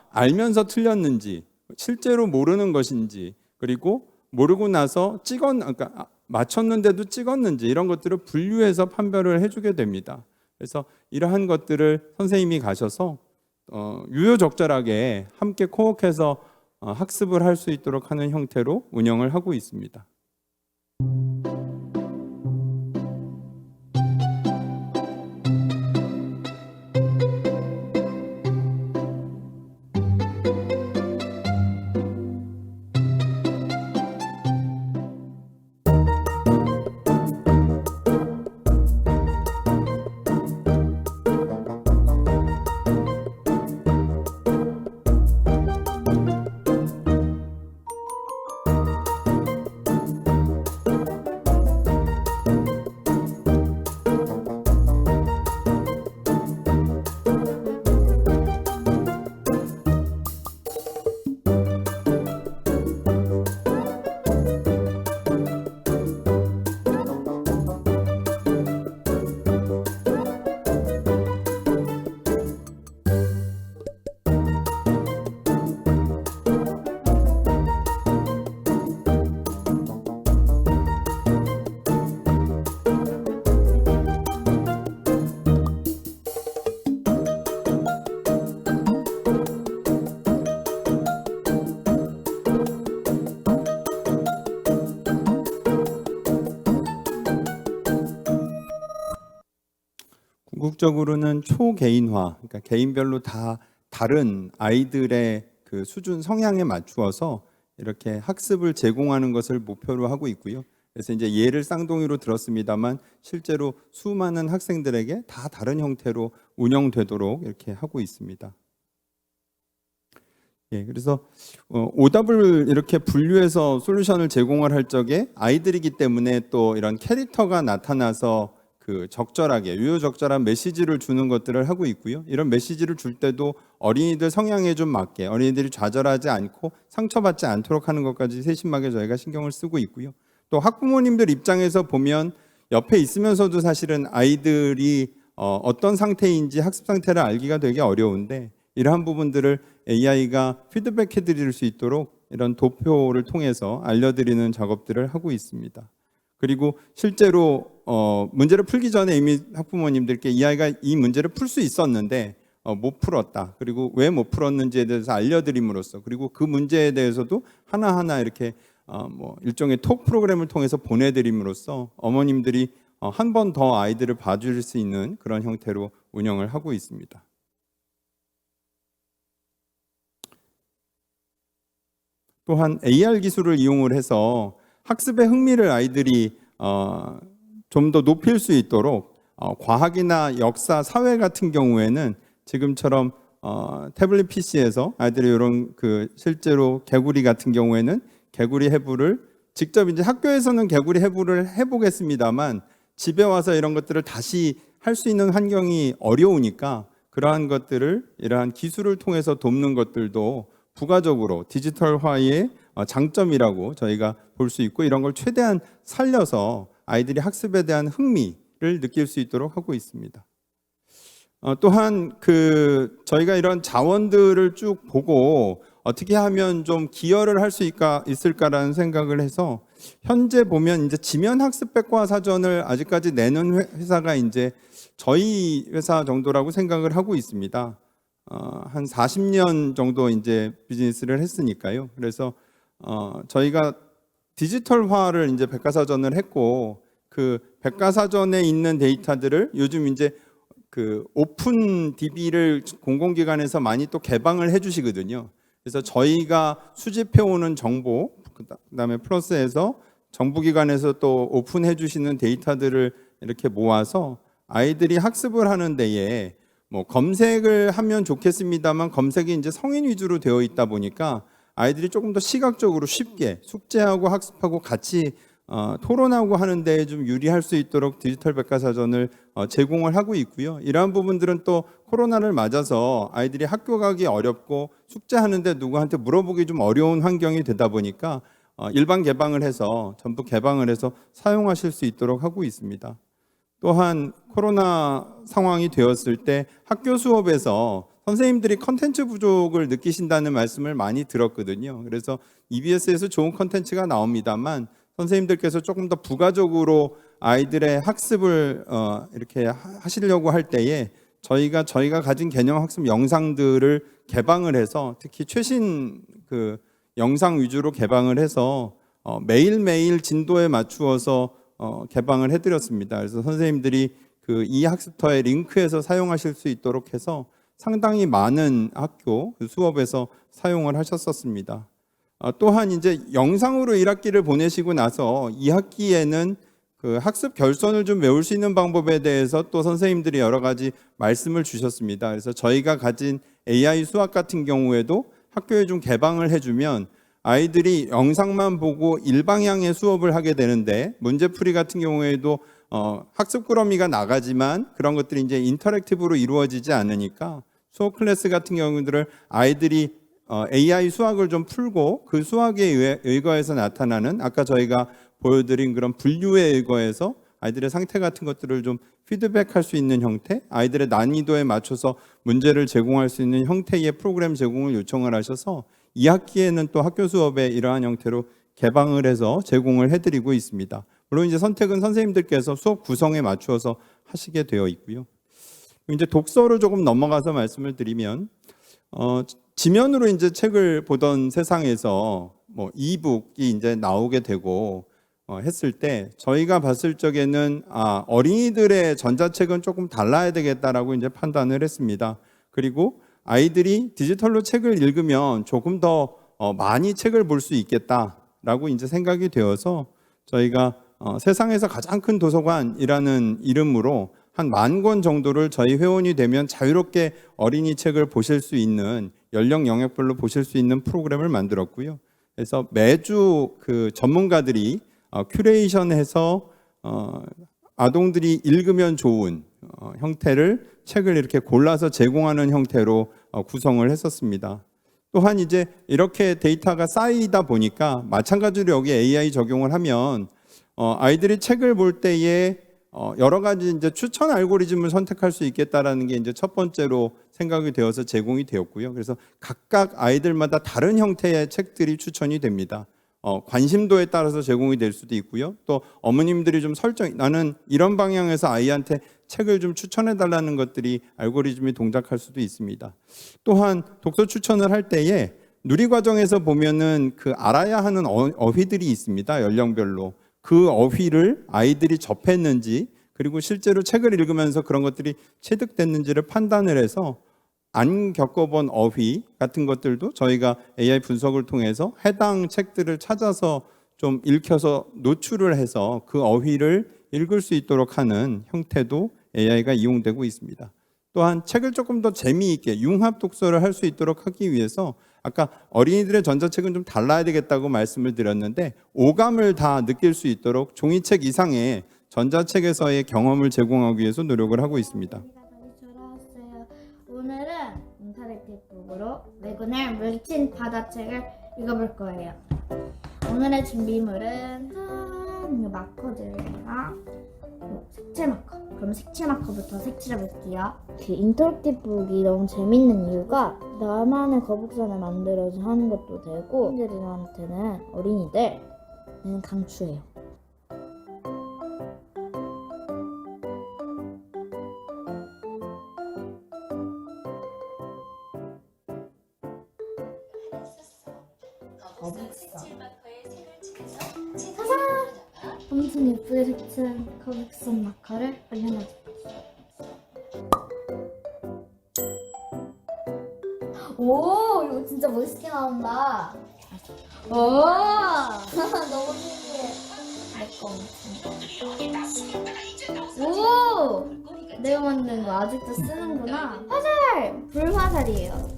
알면서 틀렸는지, 실제로 모르는 것인지, 그리고 모르고 나서 그러니까 맞췄는데도 찍었는지, 이런 것들을 분류해서 판별을 해주게 됩니다. 그래서 이러한 것들을 선생님이 가셔서 유효적절하게 함께 코옥해서 학습을 할 수 있도록 하는 형태로 운영을 하고 있습니다. 궁극적으로는 초개인화, 그러니까 개인별로 다 다른 아이들의 그 수준 성향에 맞추어서 이렇게 학습을 제공하는 것을 목표로 하고 있고요. 그래서 이제 예를 쌍둥이로 들었습니다만 실제로 수많은 학생들에게 다 다른 형태로 운영되도록 이렇게 하고 있습니다. 그래서 오답을 이렇게 분류해서 솔루션을 제공을 할 적에 아이들이기 때문에 또 이런 캐릭터가 나타나서 그 적절하게 유효적절한 메시지를 주는 것들을 하고 있고요. 이런 메시지를 줄 때도 어린이들 성향에 좀 맞게 어린이들이 좌절하지 않고 상처받지 않도록 하는 것까지 세심하게 저희가 신경을 쓰고 있고요. 또 학부모님들 입장에서 보면 옆에 있으면서도 사실은 아이들이 어떤 상태인지 학습 상태를 알기가 되게 어려운데, 이러한 부분들을 AI가 피드백해 드릴 수 있도록 이런 도표를 통해서 알려드리는 작업들을 하고 있습니다. 그리고 실제로 문제를 풀기 전에 이미 학부모님들께 이 아이가 이 문제를 풀 수 있었는데 못 풀었다. 그리고 왜 못 풀었는지에 대해서 알려드림으로써, 그리고 그 문제에 대해서도 하나하나 이렇게 뭐 일종의 톡 프로그램을 통해서 보내드림으로써 어머님들이 한 번 더 아이들을 봐줄 수 있는 그런 형태로 운영을 하고 있습니다. 또한 AR 기술을 이용을 해서 학습의 흥미를 아이들이 좀 더 높일 수 있도록 과학이나 역사, 사회 같은 경우에는 지금처럼 태블릿 PC에서 아이들이 이런 그 실제로 개구리 같은 경우에는 개구리 해부를 직접 이제 학교에서는 개구리 해부를 해보겠습니다만 집에 와서 이런 것들을 다시 할 수 있는 환경이 어려우니까 그러한 것들을 이러한 기술을 통해서 돕는 것들도 부가적으로 디지털화의 장점이라고 저희가 볼 수 있고, 이런 걸 최대한 살려서 아이들이 학습에 대한 흥미를 느낄 수 있도록 하고 있습니다. 또한 저희가 이런 자원들을 쭉 보고 어떻게 하면 좀 기여를 할 수 있을까라는 생각을 해서, 현재 보면 이제 지면 학습 백과사전을 아직까지 내는 회사가 이제 저희 회사 정도라고 생각을 하고 있습니다. 한 40년 정도 이제 비즈니스를 했으니까요. 그래서 저희가 디지털화를 이제 백과사전을 했고, 그 백과사전에 있는 데이터들을 요즘 이제 그 오픈 DB를 공공기관에서 많이 또 개방을 해주시거든요. 그래서 저희가 수집해오는 정보, 그다음에 플러스에서 정부기관에서 또 오픈해주시는 데이터들을 이렇게 모아서 아이들이 학습을 하는 데에 뭐 검색을 하면 좋겠습니다만 검색이 이제 성인 위주로 되어 있다 보니까 아이들이 조금 더 시각적으로 쉽게 숙제하고 학습하고 같이 토론하고 하는 데에 좀 유리할 수 있도록 디지털 백과사전을 제공을 하고 있고요. 이러한 부분들은 또 코로나를 맞아서 아이들이 학교 가기 어렵고 숙제하는데 누구한테 물어보기 좀 어려운 환경이 되다 보니까 일반 개방을 해서 전부 개방을 해서 사용하실 수 있도록 하고 있습니다. 또한 코로나 상황이 되었을 때 학교 수업에서 선생님들이 컨텐츠 부족을 느끼신다는 말씀을 많이 들었거든요. 그래서 EBS에서 좋은 컨텐츠가 나옵니다만 선생님들께서 조금 더 부가적으로 아이들의 학습을 이렇게 하시려고 할 때에 저희가 가진 개념 학습 영상들을 개방을 해서 특히 최신 그 영상 위주로 개방을 해서 매일매일 진도에 맞추어서 개방을 해드렸습니다. 그래서 선생님들이 그 이 학습터의 링크에서 사용하실 수 있도록 해서 상당히 많은 학교 그 수업에서 사용을 하셨었습니다. 또한 이제 영상으로 1학기를 보내시고 나서 2학기에는 그 학습 결손을 좀 메울 수 있는 방법에 대해서 또 선생님들이 여러 가지 말씀을 주셨습니다. 그래서 저희가 가진 AI 수학 같은 경우에도 학교에 좀 개방을 해주면 아이들이 영상만 보고 일방향의 수업을 하게 되는데, 문제풀이 같은 경우에도 학습 꾸러미가 나가지만 그런 것들이 이제 인터랙티브로 이루어지지 않으니까 수업 클래스 같은 경우들을 아이들이 AI 수학을 좀 풀고 그 수학에 의거해서 나타나는 아까 저희가 보여드린 그런 분류에 의거해서 아이들의 상태 같은 것들을 좀 피드백할 수 있는 형태, 아이들의 난이도에 맞춰서 문제를 제공할 수 있는 형태의 프로그램 제공을 요청을 하셔서 2학기에는 또 학교 수업에 이러한 형태로 개방을 해서 제공을 해드리고 있습니다. 물론 이제 선택은 선생님들께서 수업 구성에 맞추어서 하시게 되어 있고요. 이제 독서로 조금 넘어가서 말씀을 드리면, 지면으로 이제 책을 보던 세상에서 뭐 이북이 이제 나오게 되고 했을 때 저희가 봤을 적에는 어린이들의 전자책은 조금 달라야 되겠다라고 이제 판단을 했습니다. 그리고 아이들이 디지털로 책을 읽으면 조금 더 많이 책을 볼 수 있겠다라고 이제 생각이 되어서 저희가 세상에서 가장 큰 도서관이라는 이름으로 한 10,000권 정도를 저희 회원이 되면 자유롭게 어린이 책을 보실 수 있는, 연령 영역별로 보실 수 있는 프로그램을 만들었고요. 그래서 매주 그 전문가들이 큐레이션해서 아동들이 읽으면 좋은 형태를 책을 이렇게 골라서 제공하는 형태로 구성을 했었습니다. 또한 이제 이렇게 데이터가 쌓이다 보니까 마찬가지로 여기 AI 적용을 하면 아이들이 책을 볼 때에 여러 가지 이제 추천 알고리즘을 선택할 수 있겠다라는 게 이제 첫 번째로 생각이 되어서 제공이 되었고요. 그래서 각각 아이들마다 다른 형태의 책들이 추천이 됩니다. 관심도에 따라서 제공이 될 수도 있고요. 또 어머님들이 좀 나는 이런 방향에서 아이한테 책을 좀 추천해 달라는 것들이 알고리즘이 동작할 수도 있습니다. 또한 독서 추천을 할 때에 누리 과정에서 보면은 그 알아야 하는 어휘들이 있습니다. 연령별로. 그 어휘를 아이들이 접했는지, 그리고 실제로 책을 읽으면서 그런 것들이 체득됐는지를 판단을 해서 안 겪어본 어휘 같은 것들도 저희가 AI 분석을 통해서 해당 책들을 찾아서 좀 읽혀서 노출을 해서 그 어휘를 읽을 수 있도록 하는 형태도 AI가 이용되고 있습니다. 또한 책을 조금 더 재미있게 융합 독서를 할 수 있도록 하기 위해서 아까 어린이들의 전자책은 좀 달라야 되겠다고 말씀을 드렸는데 오감을 다 느낄 수 있도록 종이책 이상의 전자책에서의 경험을 제공하기 위해서 노력을 하고 있습니다. 돌아왔어요. 오늘은 인터랙티브로 레고넬 물친 바다책을 읽어볼 거예요. 오늘의 준비물은 마커들이랑 색칠 마커. 그럼 색칠 마커부터 색칠해 볼게요. 그 인터랙티브북이 너무 재밌는 이유가 나만의 거북선을 만들어서 하는 것도 되고 어린이들한테는 강추해요. 엄청 예쁘게 색칠한 거북선 마커를 올려놔줄게요. 오, 이거 진짜 멋있게 나온다. 오, 너무 신기해. 오, 내가 만든 거 아직도 쓰는구나. 화살, 불화살이에요.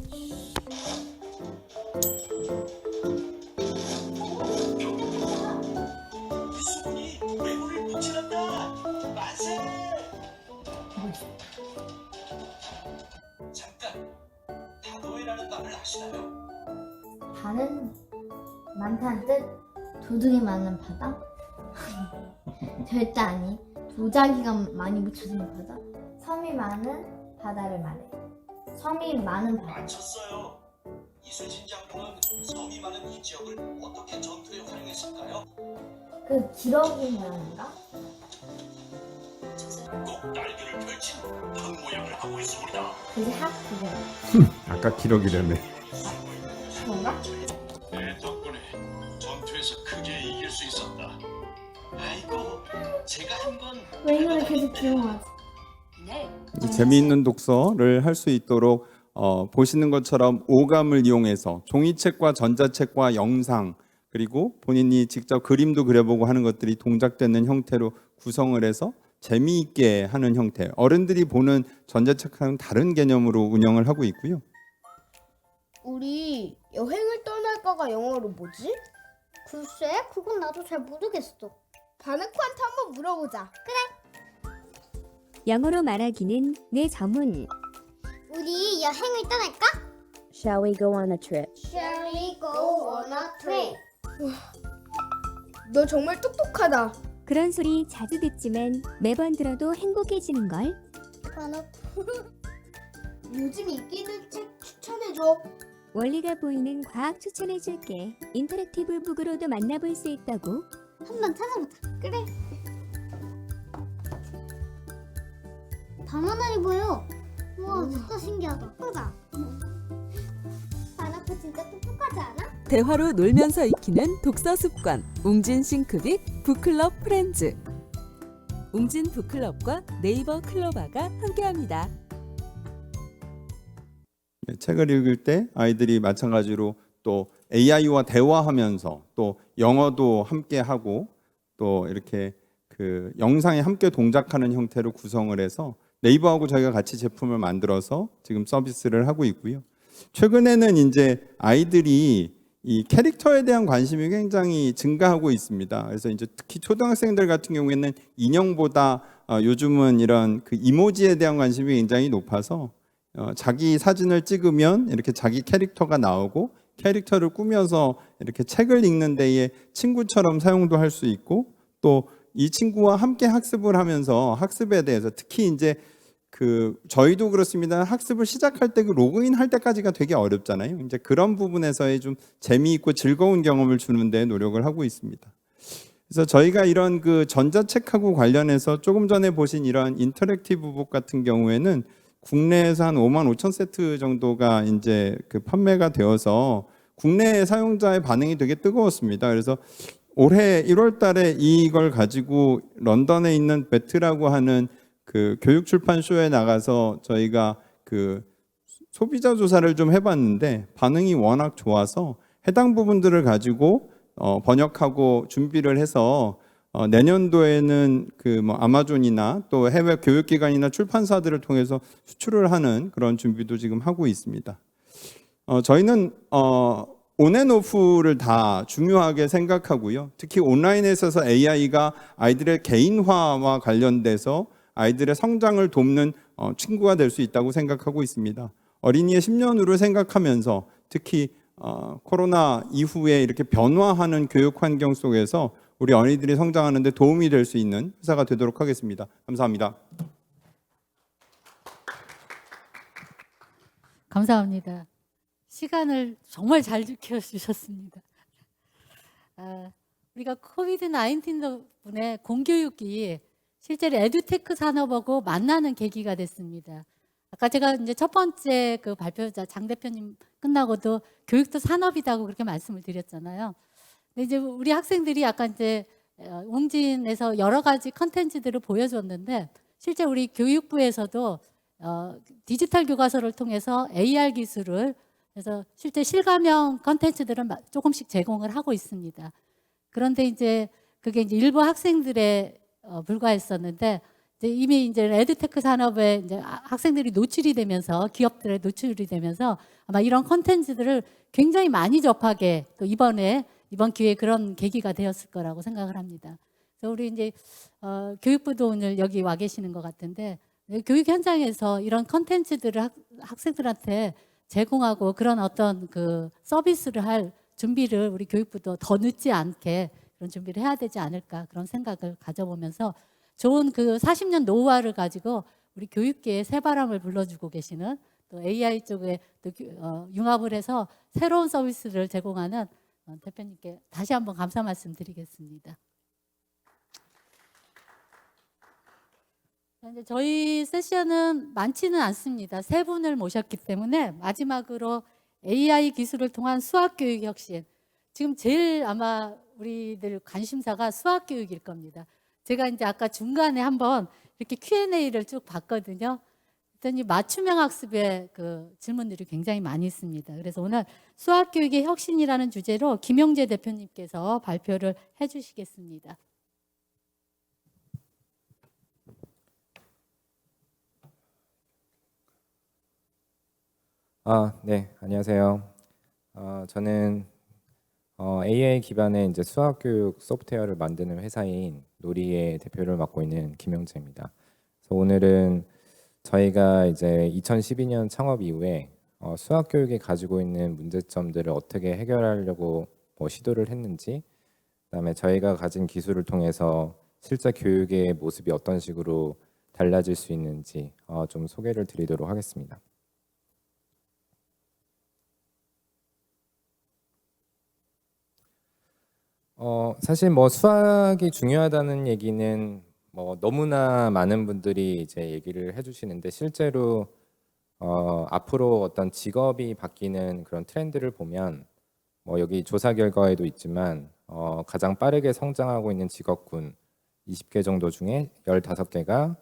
바는 많다는 뜻? 도둑이 많은 바다? 절대 아니. 도자기가 많이 묻혀진 바다? 섬이 많은 바다를 말해. 섬이 많은 바다. 맞췄어요. 이순신 장군은 섬이 많은 이 지역을 어떻게 전투에 활용했을까요? 그 기러기 모양인가? 꼭 날개를 펼친 닭 모양을 하고 있습니다. 그게 그게 아까 기록이라며. 그런가? 내 덕분에 전투에서 크게 이길 수 있었다. 아이고, 제가 한 건 왜 이거를 계속 기억하지? 이제 재미있는 독서를 할 수 있도록 보시는 것처럼 오감을 이용해서 종이책과 전자책과 영상 그리고 본인이 직접 그림도 그려보고 하는 것들이 동작되는 형태로 구성을 해서 재미있게 하는 형태. 어른들이 보는 전자책과는 다른 개념으로 운영을 하고 있고요. 우리 여행을 떠날 거가 영어로 뭐지? 글쎄, 그건 나도 잘 모르겠어. 바나코한테 한번 물어보자. 그래. 영어로 말하기는 내 전문. 우리 여행을 떠날까? Shall we go on a trip? Shall we go on a trip? 너 정말 똑똑하다. 그런 소리 자주 듣지만 매번 들어도 행복해지는 걸. 바나코. 요즘 인기 있는 책 추천해줘. 원리가 보이는 과학 추천해줄게. 인터랙티브 북으로도 만나볼 수 있다고. 한번 찾아보자. 그래. 바나나이 보여. 우와, 진짜 신기하다. 보자. 바나코 진짜 똑똑하지 않아? 대화로 놀면서 익히는 독서 습관 웅진 싱크빅 북클럽 프렌즈. 웅진 북클럽과 네이버 클로바가 함께합니다. 책을 읽을 때 아이들이 마찬가지로 또 AI와 대화하면서 또 영어도 함께 하고 또 이렇게 그 영상에 함께 동작하는 형태로 구성을 해서 네이버하고 저희가 같이 제품을 만들어서 지금 서비스를 하고 있고요. 최근에는 이제 아이들이 이 캐릭터에 대한 관심이 굉장히 증가하고 있습니다. 그래서 이제 특히 초등학생들 같은 경우에는 인형보다 요즘은 이런 그 이모지에 대한 관심이 굉장히 높아서 자기 사진을 찍으면 이렇게 자기 캐릭터가 나오고 캐릭터를 꾸며서 이렇게 책을 읽는 데에 친구처럼 사용도 할 수 있고 또 이 친구와 함께 학습을 하면서 학습에 대해서 특히 이제 그 저희도 그렇습니다. 학습을 시작할 때 그 로그인 할 때까지가 되게 어렵잖아요. 이제 그런 부분에서의 좀 재미있고 즐거운 경험을 주는 데 노력을 하고 있습니다. 그래서 저희가 이런 그 전자책하고 관련해서 조금 전에 보신 이런 인터랙티브 북 같은 경우에는 국내에서 한 5만 5천 세트 정도가 이제 그 판매가 되어서 국내 사용자의 반응이 되게 뜨거웠습니다. 그래서 올해 1월 달에 이걸 가지고 런던에 있는 베트라고 하는 그 교육 출판 쇼에 나가서 저희가 그 소비자 조사를 좀 해봤는데 반응이 워낙 좋아서 해당 부분들을 가지고 번역하고 준비를 해서 내년도에는 그 뭐 아마존이나 또 해외 교육기관이나 출판사들을 통해서 수출을 하는 그런 준비도 지금 하고 있습니다. 저희는 온앤오프를 다 중요하게 생각하고요. 특히 온라인에 있어서 AI가 아이들의 개인화와 관련돼서 아이들의 성장을 돕는 친구가 될 수 있다고 생각하고 있습니다. 어린이의 10년으로 생각하면서 특히 코로나 이후에 이렇게 변화하는 교육 환경 속에서 우리 어린이들이 성장하는 데 도움이 될 수 있는 회사가 되도록 하겠습니다. 감사합니다. 감사합니다. 시간을 정말 잘 지켜주셨습니다. 우리가 코비드-19 덕분에 공교육이 실제로 에듀테크 산업하고 만나는 계기가 됐습니다. 아까 제가 이제 첫 번째 그 발표자 장 대표님 끝나고도 교육도 산업이다고 그렇게 말씀을 드렸잖아요. 근데 이제 우리 학생들이 약간 이제 웅진에서 여러 가지 컨텐츠들을 보여줬는데 실제 우리 교육부에서도 디지털 교과서를 통해서 AR 기술을 그래서 실제 실감형 컨텐츠들은 조금씩 제공을 하고 있습니다. 그런데 이제 그게 이제 일부 학생들에 불과했었는데 이제 이미 이제 에듀테크 산업에 이제 학생들이 노출이 되면서 기업들에 노출이 되면서 아마 이런 컨텐츠들을 굉장히 많이 접하게 또 이번 기회에 그런 계기가 되었을 거라고 생각을 합니다. 그래서 우리 이제 교육부도 오늘 여기 와 계시는 것 같은데 교육 현장에서 이런 컨텐츠들을 학생들한테 제공하고 그런 어떤 그 서비스를 할 준비를 우리 교육부도 더 늦지 않게 그런 준비를 해야 되지 않을까 그런 생각을 가져보면서 좋은 그 40년 노후화를 가지고 우리 교육계에 새바람을 불러주고 계시는 또 AI 쪽에 또 융합을 해서 새로운 서비스를 제공하는 대표님께 다시 한번 감사 말씀드리겠습니다. 이제 저희 세션은 많지는 않습니다. 세 분을 모셨기 때문에 마지막으로 AI 기술을 통한 수학교육 혁신. 지금 제일 아마 우리들 관심사가 수학교육일 겁니다. 제가 이제 아까 중간에 한번 이렇게 Q&A를 쭉 봤거든요. 그랬더니 맞춤형 학습의 그 질문들이 굉장히 많이 있습니다. 그래서 오늘 수학교육의 혁신이라는 주제로 김용재 대표님께서 발표를 해주시겠습니다. 네, 안녕하세요. 저는 AI 기반의 이제 수학 교육 소프트웨어를 만드는 회사인 노리의 대표를 맡고 있는 김영재입니다. 그래서 오늘은 저희가 이제 2012년 창업 이후에 수학 교육이 가지고 있는 문제점들을 어떻게 해결하려고 시도를 했는지, 그다음에 저희가 가진 기술을 통해서 실제 교육의 모습이 어떤 식으로 달라질 수 있는지 좀 소개를 드리도록 하겠습니다. 사실 수학이 중요하다는 얘기는 너무나 많은 분들이 이제 얘기를 해주시는데 실제로 앞으로 어떤 직업이 바뀌는 그런 트렌드를 보면 여기 조사 결과에도 있지만 가장 빠르게 성장하고 있는 직업군 20개 정도 중에 15개가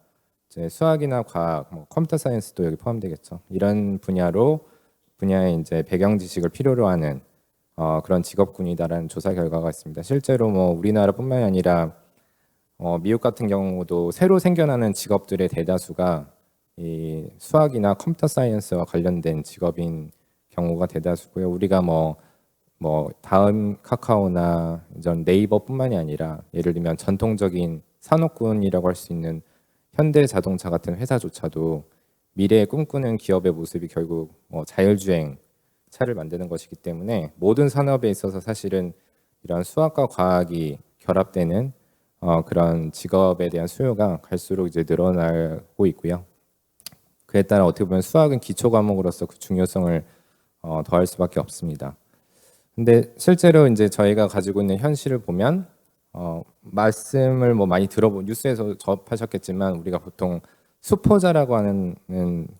이제 수학이나 과학, 컴퓨터 사이언스도 여기 포함되겠죠. 이런 분야의 이제 배경 지식을 필요로 하는 그런 직업군이다라는 조사 결과가 있습니다. 실제로 우리나라뿐만이 아니라 미국 같은 경우도 새로 생겨나는 직업들의 대다수가 이 수학이나 컴퓨터 사이언스와 관련된 직업인 경우가 대다수고요. 우리가 다음 카카오나 이전 네이버뿐만이 아니라 예를 들면 전통적인 산업군이라고 할 수 있는 현대 자동차 같은 회사조차도 미래에 꿈꾸는 기업의 모습이 결국 자율주행 차를 만드는 것이기 때문에 모든 산업에 있어서 사실은 이런 수학과 과학이 결합되는 그런 직업에 대한 수요가 갈수록 이제 늘어나고 있고요. 그에 따라 어떻게 보면 수학은 기초 과목으로서 그 중요성을 더할 수밖에 없습니다. 근데 실제로 이제 저희가 가지고 있는 현실을 보면 말씀을 뭐 많이 뉴스에서 접하셨겠지만 우리가 보통 수포자라고 하는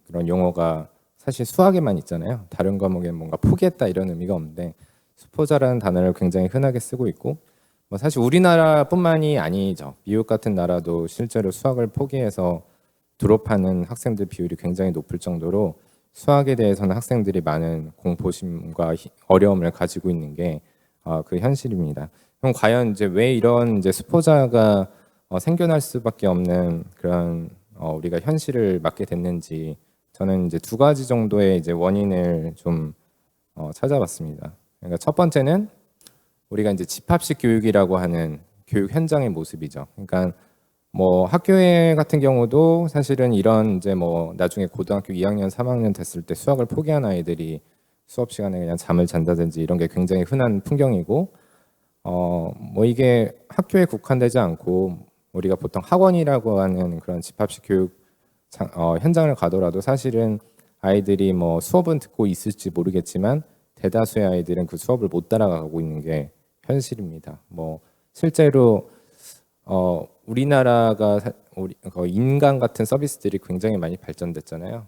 그런 용어가 사실 수학에만 있잖아요. 다른 과목에 뭔가 포기했다 이런 의미가 없는데 수포자라는 단어를 굉장히 흔하게 쓰고 있고 뭐 사실 우리나라뿐만이 아니죠. 미국 같은 나라도 실제로 수학을 포기해서 졸업하는 학생들 비율이 굉장히 높을 정도로 수학에 대해서는 학생들이 많은 공포심과 어려움을 가지고 있는 게 그 현실입니다. 그럼 과연 이제 왜 이런 이제 수포자가 생겨날 수밖에 없는 그런 우리가 현실을 맞게 됐는지 저는 이제 두 가지 정도의 이제 원인을 좀 찾아봤습니다. 그러니까 첫 번째는 우리가 이제 집합식 교육이라고 하는 교육 현장의 모습이죠. 그러니까 뭐 학교에 같은 경우도 사실은 이런 이제 뭐 나중에 고등학교 2학년, 3학년 됐을 때 수학을 포기한 아이들이 수업 시간에 그냥 잠을 잔다든지 이런 게 굉장히 흔한 풍경이고 뭐 이게 학교에 국한되지 않고 우리가 보통 학원이라고 하는 그런 집합식 교육 현장을 가더라도 사실은 아이들이 뭐 수업은 듣고 있을지 모르겠지만 대다수의 아이들은 그 수업을 못 따라가고 있는 게 현실입니다. 뭐 실제로 우리나라가 인강 같은 서비스들이 굉장히 많이 발전됐잖아요.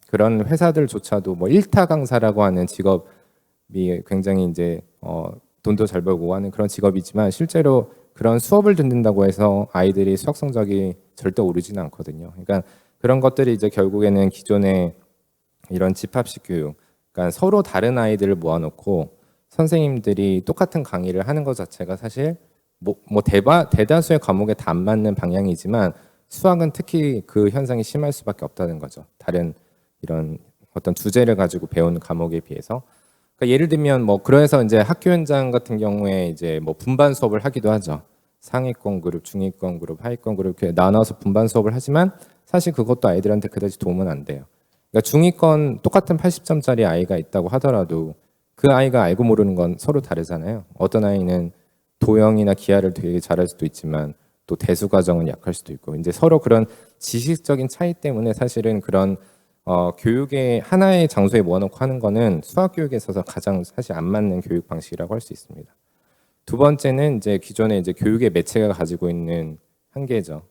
그런 회사들조차도 뭐 일타 강사라고 하는 직업이 굉장히 이제 돈도 잘 벌고 하는 그런 직업이지만 실제로 그런 수업을 듣는다고 해서 아이들이 수학 성적이 절대 오르지는 않거든요. 그러니까 그런 것들이 이제 결국에는 기존의 이런 집합식 교육, 그러니까 서로 다른 아이들을 모아놓고 선생님들이 똑같은 강의를 하는 것 자체가 사실 뭐 대다수의 과목에 다 안 맞는 방향이지만 수학은 특히 그 현상이 심할 수밖에 없다는 거죠. 다른 이런 어떤 주제를 가지고 배우는 과목에 비해서. 그러니까 예를 들면 뭐 그래서 이제 학교 현장 같은 경우에 이제 뭐 분반 수업을 하기도 하죠. 상위권 그룹, 중위권 그룹, 하위권 그룹 이렇게 나눠서 분반 수업을 하지만 사실 그것도 아이들한테 그다지 도움은 안 돼요. 그러니까 중위권 똑같은 80점짜리 아이가 있다고 하더라도 그 아이가 알고 모르는 건 서로 다르잖아요. 어떤 아이는 도형이나 기하를 되게 잘할 수도 있지만 또 대수 과정은 약할 수도 있고 이제 서로 그런 지식적인 차이 때문에 사실은 그런 교육의 하나의 장소에 모아놓고 하는 거는 수학 교육에 있어서 가장 사실 안 맞는 교육 방식이라고 할 수 있습니다. 두 번째는 이제 기존에 이제 교육의 매체가 가지고 있는 한계죠.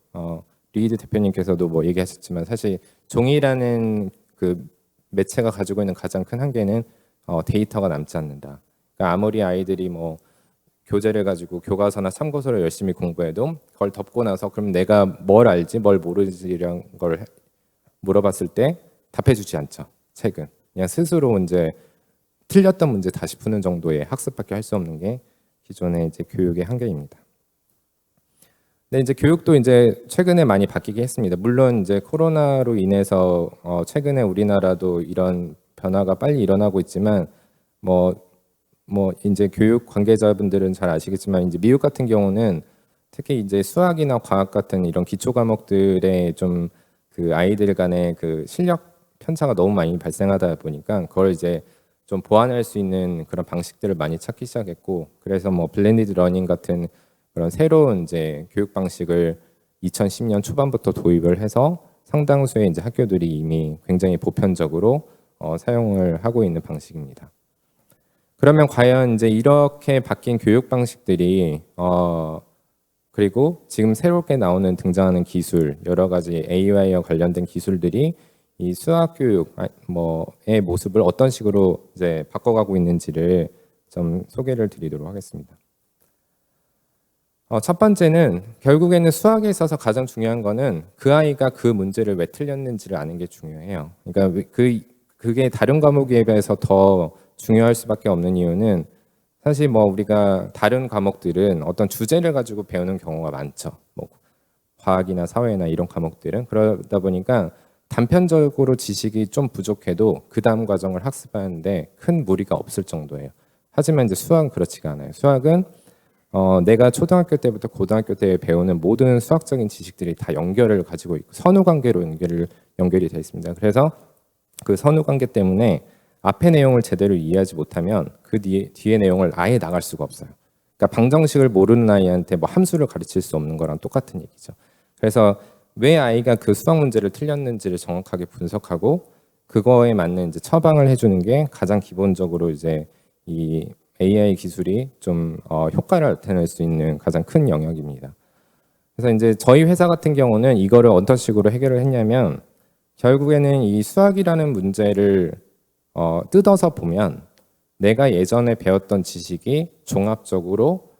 리드 대표님께서도 뭐 얘기하셨지만 사실 종이라는 그 매체가 가지고 있는 가장 큰 한계는 데이터가 남지 않는다. 그러니까 아무리 아이들이 뭐 교재를 가지고 교과서나 참고서를 열심히 공부해도 그걸 덮고 나서 그럼 내가 뭘 알지 뭘 모르지 이런 걸 물어봤을 때 답해주지 않죠. 책은 그냥 스스로 이제 틀렸던 문제 다시 푸는 정도의 학습밖에 할 수 없는 게 기존의 이제 교육의 한계입니다. 근데 이제 교육도 이제 최근에 많이 바뀌게 했습니다. 물론 이제 코로나로 인해서 최근에 우리나라도 이런 변화가 빨리 일어나고 있지만 뭐 이제 교육 관계자분들은 잘 아시겠지만 이제 미국 같은 경우는 특히 이제 수학이나 과학 같은 이런 기초 과목들의 좀 그 아이들 간의 그 실력 편차가 너무 많이 발생하다 보니까 그걸 이제 좀 보완할 수 있는 그런 방식들을 많이 찾기 시작했고 그래서 뭐 블렌디드 러닝 같은 그런 새로운 이제 교육 방식을 2010년 초반부터 도입을 해서 상당수의 이제 학교들이 이미 굉장히 보편적으로 사용을 하고 있는 방식입니다. 그러면 과연 이제 이렇게 바뀐 교육 방식들이 그리고 지금 새롭게 나오는 등장하는 기술 여러 가지 AI와 관련된 기술들이 이 수학 교육의 모습을 어떤 식으로 이제 바꿔가고 있는지를 좀 소개를 드리도록 하겠습니다. 첫 번째는 결국에는 수학에 있어서 가장 중요한 거는 그 아이가 그 문제를 왜 틀렸는지를 아는 게 중요해요. 그러니까 그게 다른 과목에 비해서 더 중요할 수밖에 없는 이유는 사실 뭐 우리가 다른 과목들은 어떤 주제를 가지고 배우는 경우가 많죠. 뭐 과학이나 사회나 이런 과목들은 그러다 보니까 단편적으로 지식이 좀 부족해도 그 다음 과정을 학습하는데 큰 무리가 없을 정도예요. 하지만 이제 수학은 그렇지가 않아요. 수학은 내가 초등학교 때부터 고등학교 때 배우는 모든 수학적인 지식들이 다 연결을 가지고 있고 선후관계로 연결이 되어 있습니다. 그래서 그 선후관계 때문에 앞의 내용을 제대로 이해하지 못하면 그 뒤에 내용을 아예 나갈 수가 없어요. 그러니까 방정식을 모르는 아이한테 뭐 함수를 가르칠 수 없는 거랑 똑같은 얘기죠. 그래서 왜 아이가 그 수학 문제를 틀렸는지를 정확하게 분석하고 그거에 맞는 이제 처방을 해주는 게 가장 기본적으로 이제 이 AI 기술이 좀 효과를 나타낼 수 있는 가장 큰 영역입니다. 그래서 이제 저희 회사 같은 경우는 이거를 어떤 식으로 해결을 했냐면 결국에는 이 수학이라는 문제를 뜯어서 보면 내가 예전에 배웠던 지식이 종합적으로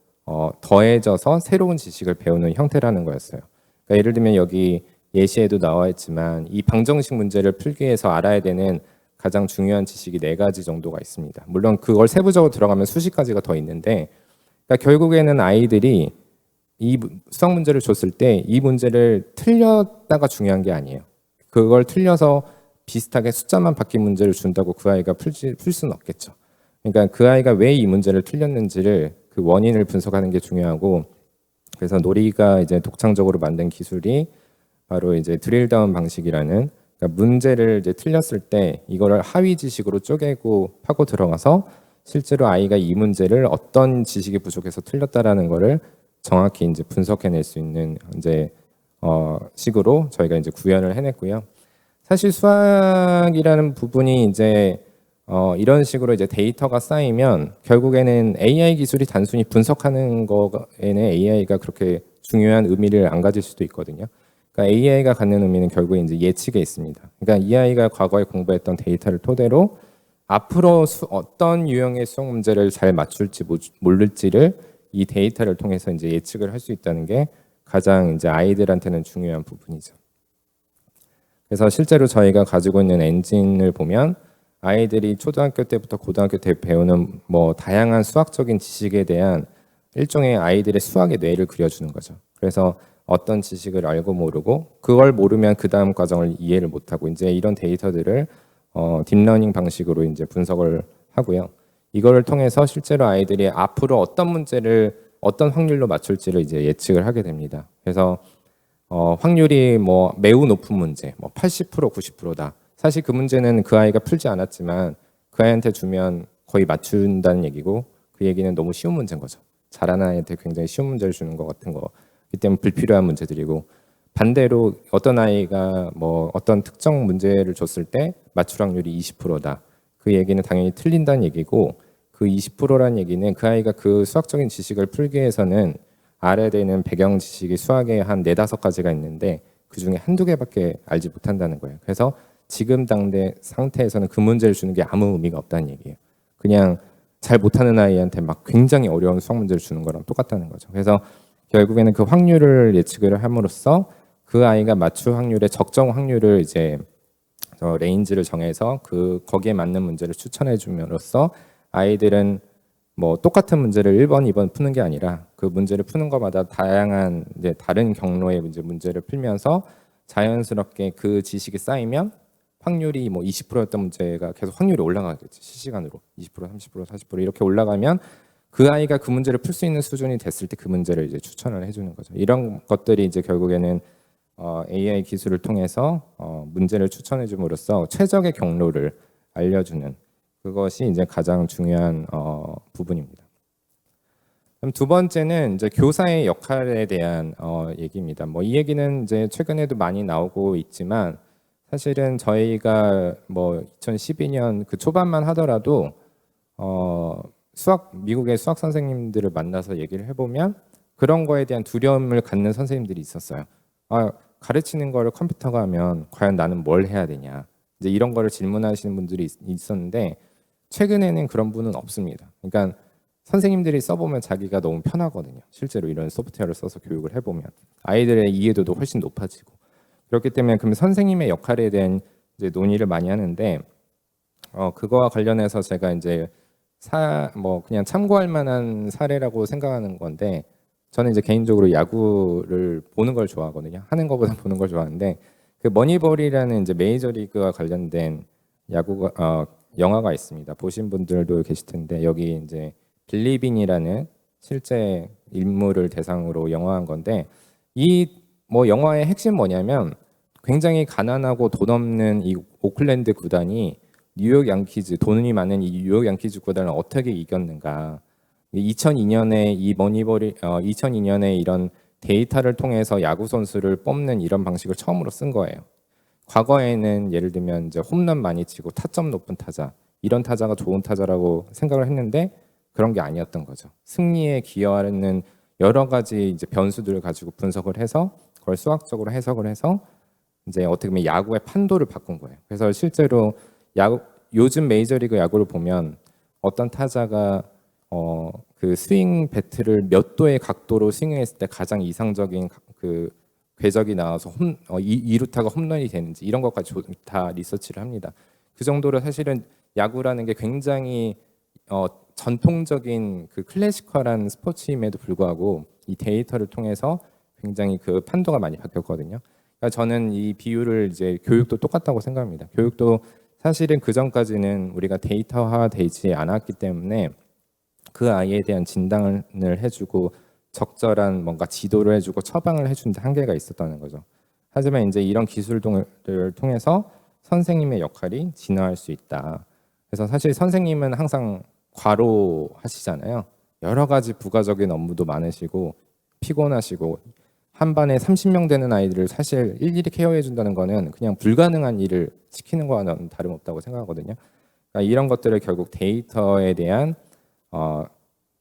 더해져서 새로운 지식을 배우는 형태라는 거였어요. 그러니까 예를 들면 여기 예시에도 나와 있지만 이 방정식 문제를 풀기 위해서 알아야 되는 가장 중요한 지식이 4가지 정도가 있습니다. 물론 그걸 세부적으로 들어가면 수십 가지가 더 있는데 그러니까 결국에는 아이들이 이 수학 문제를 줬을 때 이 문제를 틀렸다가 중요한 게 아니에요. 그걸 틀려서 비슷하게 숫자만 바뀐 문제를 준다고 그 아이가 풀 수는 없겠죠. 그러니까 그 아이가 왜 이 문제를 틀렸는지를 그 원인을 분석하는 게 중요하고 그래서 놀이가 이제 독창적으로 만든 기술이 바로 이제 드릴 다운 방식이라는 그러니까 문제를 이제 틀렸을 때 이거를 하위 지식으로 쪼개고 파고 들어가서 실제로 아이가 이 문제를 어떤 지식이 부족해서 틀렸다라는 거를 정확히 이제 분석해낼 수 있는 이제 식으로 저희가 이제 구현을 해냈고요. 사실 수학이라는 부분이 이제 이런 식으로 이제 데이터가 쌓이면 결국에는 AI 기술이 단순히 분석하는 거에는 AI가 그렇게 중요한 의미를 안 가질 수도 있거든요. 그러니까 AI가 갖는 의미는 결국에 이제 예측에 있습니다. 그러니까 이 아이가 과거에 공부했던 데이터를 토대로 앞으로 어떤 유형의 수학 문제를 잘 맞출지 모를지를 이 데이터를 통해서 이제 예측을 할 수 있다는 게 가장 이제 아이들한테는 중요한 부분이죠. 그래서 실제로 저희가 가지고 있는 엔진을 보면 아이들이 초등학교 때부터 고등학교 때 배우는 뭐 다양한 수학적인 지식에 대한 일종의 아이들의 수학의 뇌를 그려주는 거죠. 그래서 어떤 지식을 알고 모르고 그걸 모르면 그 다음 과정을 이해를 못하고 이제 이런 데이터들을 딥러닝 방식으로 이제 분석을 하고요. 이거를 통해서 실제로 아이들이 앞으로 어떤 문제를 어떤 확률로 맞출지를 이제 예측을 하게 됩니다. 그래서 확률이 뭐 매우 높은 문제, 뭐 80%, 90%다. 사실 그 문제는 그 아이가 풀지 않았지만 그 아이한테 주면 거의 맞춘다는 얘기고 그 얘기는 너무 쉬운 문제인 거죠. 잘하는 아이한테 굉장히 쉬운 문제를 주는 것 같은 거. 이 때문에 불필요한 문제들이고 반대로 어떤 아이가 뭐 어떤 특정 문제를 줬을 때 맞출 확률이 20%다. 그 얘기는 당연히 틀린다는 얘기고 그 20%라는 얘기는 그 아이가 그 수학적인 지식을 풀기 위해서는 알아야 되는 배경 지식이 수학에 한 4-5가지가 있는데 그중에 한두 개밖에 알지 못한다는 거예요. 그래서 지금 당대 상태에서는 그 문제를 주는 게 아무 의미가 없다는 얘기예요. 그냥 잘 못하는 아이한테 막 굉장히 어려운 수학 문제를 주는 거랑 똑같다는 거죠. 그래서 결국에는 그 확률을 예측을 함으로써 그 아이가 맞출 확률의 적정 확률을 이제 레인지를 정해서 거기에 맞는 문제를 추천해 줌으로써 아이들은 뭐 똑같은 문제를 1번, 2번 푸는 게 아니라 그 문제를 푸는 것마다 다양한 이제 다른 경로의 문제를 풀면서 자연스럽게 그 지식이 쌓이면 확률이 뭐 20%였던 문제가 계속 확률이 올라가겠지. 실시간으로 20%, 30%, 40% 이렇게 올라가면 그 아이가 그 문제를 풀 수 있는 수준이 됐을 때 그 문제를 이제 추천을 해주는 거죠. 이런 것들이 이제 결국에는 AI 기술을 통해서 문제를 추천해 줌으로써 최적의 경로를 알려주는 그것이 이제 가장 중요한 부분입니다. 그럼 두 번째는 이제 교사의 역할에 대한 얘기입니다. 뭐 이 얘기는 이제 최근에도 많이 나오고 있지만 사실은 저희가 뭐 2012년 그 초반만 하더라도 미국의 수학 선생님들을 만나서 얘기를 해보면 그런 거에 대한 두려움을 갖는 선생님들이 있었어요. 가르치는 거를 컴퓨터가 하면 과연 나는 뭘 해야 되냐. 이제 이런 거를 질문하시는 분들이 있었는데 최근에는 그런 분은 없습니다. 그러니까 선생님들이 써보면 자기가 너무 편하거든요. 실제로 이런 소프트웨어를 써서 교육을 해보면 아이들의 이해도도 훨씬 높아지고 그렇기 때문에 그럼 선생님의 역할에 대한 이제 논의를 많이 하는데 그거와 관련해서 제가 이제 뭐 그냥 참고할 만한 사례라고 생각하는 건데 저는 이제 개인적으로 야구를 보는 걸 좋아하거든요. 하는 것보다 보는 걸 좋아하는데 그 머니볼이라는 이제 메이저리그와 관련된 영화가 있습니다. 보신 분들도 계실 텐데 여기 이제 빌리빈이라는 실제 인물을 대상으로 영화한 건데 이 뭐 영화의 핵심 뭐냐면 굉장히 가난하고 돈 없는 이 오클랜드 구단이 뉴욕 양키즈 돈이 많은 이 뉴욕 양키즈 구단을 어떻게 이겼는가. 2002년에 이 머니볼이 2002년에 이런 데이터를 통해서 야구 선수를 뽑는 이런 방식을 처음으로 쓴 거예요. 과거에는 예를 들면 이제 홈런 많이 치고 타점 높은 타자 이런 타자가 좋은 타자라고 생각을 했는데 그런 게 아니었던 거죠. 승리에 기여하는 여러 가지 이제 변수들을 가지고 분석을 해서 그걸 수학적으로 해석을 해서 이제 어떻게 보면 야구의 판도를 바꾼 거예요. 그래서 실제로 요즘 메이저리그 야구를 보면 어떤 타자가 그 스윙 배트를 몇 도의 각도로 스윙했을 때 가장 이상적인 그 궤적이 나와서 2루타가 홈런이 되는지 이런 것까지 다 리서치를 합니다. 그 정도로 사실은 야구라는 게 굉장히 전통적인 그 클래시컬한 스포츠임에도 불구하고 이 데이터를 통해서 굉장히 그 판도가 많이 바뀌었거든요. 그러니까 저는 이 비율을 이제 교육도 똑같다고 생각합니다. 교육도 사실은 그 전까지는 우리가 데이터화되지 않았기 때문에 그 아이에 대한 진단을 해주고 적절한 뭔가 지도를 해주고 처방을 해주는 데 한계가 있었다는 거죠. 하지만 이제 이런 기술들을 통해서 선생님의 역할이 진화할 수 있다. 그래서 사실 선생님은 항상 과로하시잖아요. 여러 가지 부가적인 업무도 많으시고 피곤하시고 한 반에 30명 되는 아이들을 사실 일일이 케어해 준다는 거는 그냥 불가능한 일을 시키는 거와는 다름없다고 생각하거든요. 그러니까 이런 것들을 결국 데이터에 대한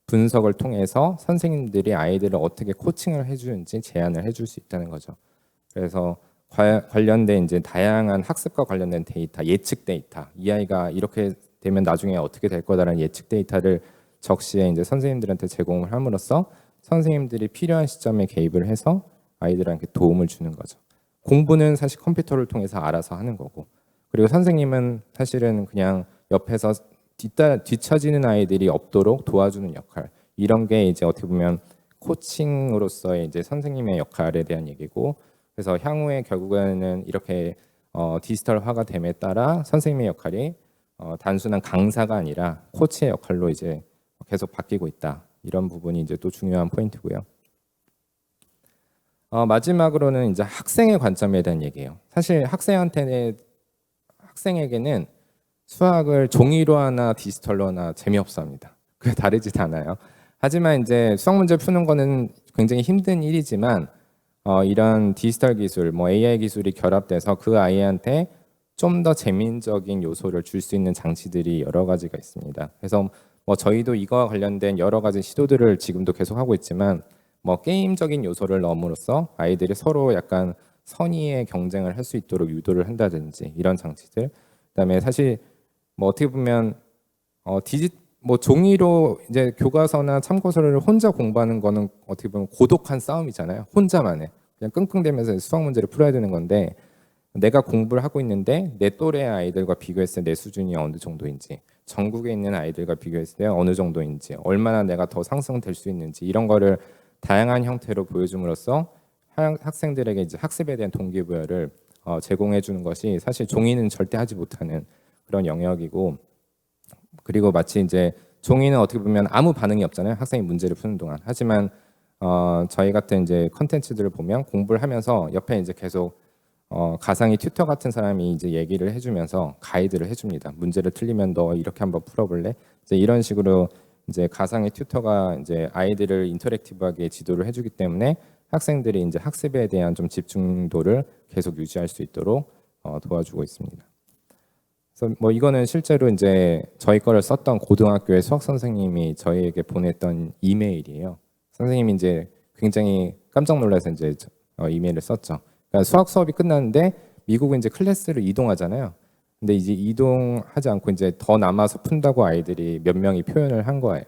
분석을 통해서 선생님들이 아이들을 어떻게 코칭을 해주는지 제안을 해줄 수 있다는 거죠. 그래서 관련된 이제 다양한 학습과 관련된 데이터, 예측 데이터, 이 아이가 이렇게 되면 나중에 어떻게 될 거다라는 예측 데이터를 적시에 이제 선생님들한테 제공을 함으로써 선생님들이 필요한 시점에 개입을 해서 아이들한테 도움을 주는 거죠. 공부는 사실 컴퓨터를 통해서 알아서 하는 거고, 그리고 선생님은 사실은 그냥 옆에서 뒤처지는 아이들이 없도록 도와주는 역할, 이런 게 이제 어떻게 보면 코칭으로서의 이제 선생님의 역할에 대한 얘기고, 그래서 향후에 결국에는 이렇게 디지털화가 됨에 따라 선생님의 역할이 단순한 강사가 아니라 코치의 역할로 이제 계속 바뀌고 있다. 이런 부분이 이제 또 중요한 포인트고요. 마지막으로는 이제 학생의 관점에 대한 얘기예요. 사실 학생에게는 수학을 종이로 하나 디지털로 하나 재미없어합니다. 그게 다르지 않아요. 하지만 이제 수학 문제 푸는 거는 굉장히 힘든 일이지만 이런 디지털 기술, 뭐 AI 기술이 결합돼서 그 아이한테 좀 더 재미적인 요소를 줄 수 있는 장치들이 여러 가지가 있습니다. 그래서 뭐 저희도 이거와 관련된 여러 가지 시도들을 지금도 계속 하고 있지만, 뭐 게임적인 요소를 넣음으로써 아이들이 서로 약간 선의의 경쟁을 할 수 있도록 유도를 한다든지 이런 장치들. 그다음에 사실 뭐 어떻게 보면 뭐 종이로 이제 교과서나 참고서를 혼자 공부하는 거는 어떻게 보면 고독한 싸움이잖아요. 혼자만의 그냥 끙끙대면서 수학 문제를 풀어야 되는 건데, 내가 공부를 하고 있는데 내 또래 아이들과 비교했을 때 내 수준이 어느 정도인지, 전국에 있는 아이들과 비교했을 때 어느 정도인지, 얼마나 내가 더 상승될 수 있는지, 이런 거를 다양한 형태로 보여줌으로써 학생들에게 이제 학습에 대한 동기부여를 제공해 주는 것이 사실 종이는 절대 하지 못하는 그런 영역이고, 그리고 마치 이제 종이는 어떻게 보면 아무 반응이 없잖아요. 학생이 문제를 푸는 동안. 하지만 저희 같은 이제 컨텐츠들을 보면 공부를 하면서 옆에 이제 계속 가상의 튜터 같은 사람이 이제 얘기를 해주면서 가이드를 해줍니다. 문제를 틀리면 너 이렇게 한번 풀어볼래? 이제 이런 식으로 이제 가상의 튜터가 이제 아이들을 인터랙티브하게 지도를 해주기 때문에 학생들이 이제 학습에 대한 좀 집중도를 계속 유지할 수 있도록 도와주고 있습니다. 그래서 뭐 이거는 실제로 이제 저희 거를 썼던 고등학교의 수학 선생님이 저희에게 보냈던 이메일이에요. 선생님이 이제 굉장히 깜짝 놀라서 이제 이메일을 썼죠. 그러니까 수학 수업이 끝났는데 미국은 이제 클래스를 이동하잖아요. 근데 이제 이동하지 않고 이제 더 남아서 푼다고 아이들이 몇 명이 표현을 한 거예요.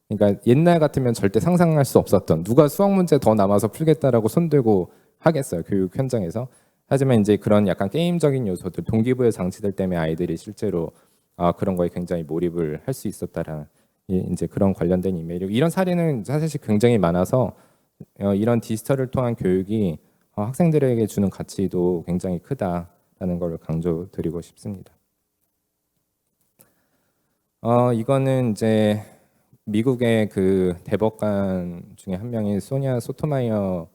그러니까 옛날 같으면 절대 상상할 수 없었던, 누가 수학 문제 더 남아서 풀겠다라고 손들고 하겠어요, 교육 현장에서. 하지만 이제 그런 약간 게임적인 요소들, 동기부여 장치들 때문에 아이들이 실제로 그런 거에 굉장히 몰입을 할 수 있었다라는 이제 그런 관련된 이메일이고, 이런 사례는 사실 굉장히 많아서 이런 디지털을 통한 교육이 학생들에게 주는 가치도 굉장히 크다라는 걸 강조드리고 싶습니다. 이거는 이제 미국의 그 대법관 중에 한 명인 소니아 소토마이어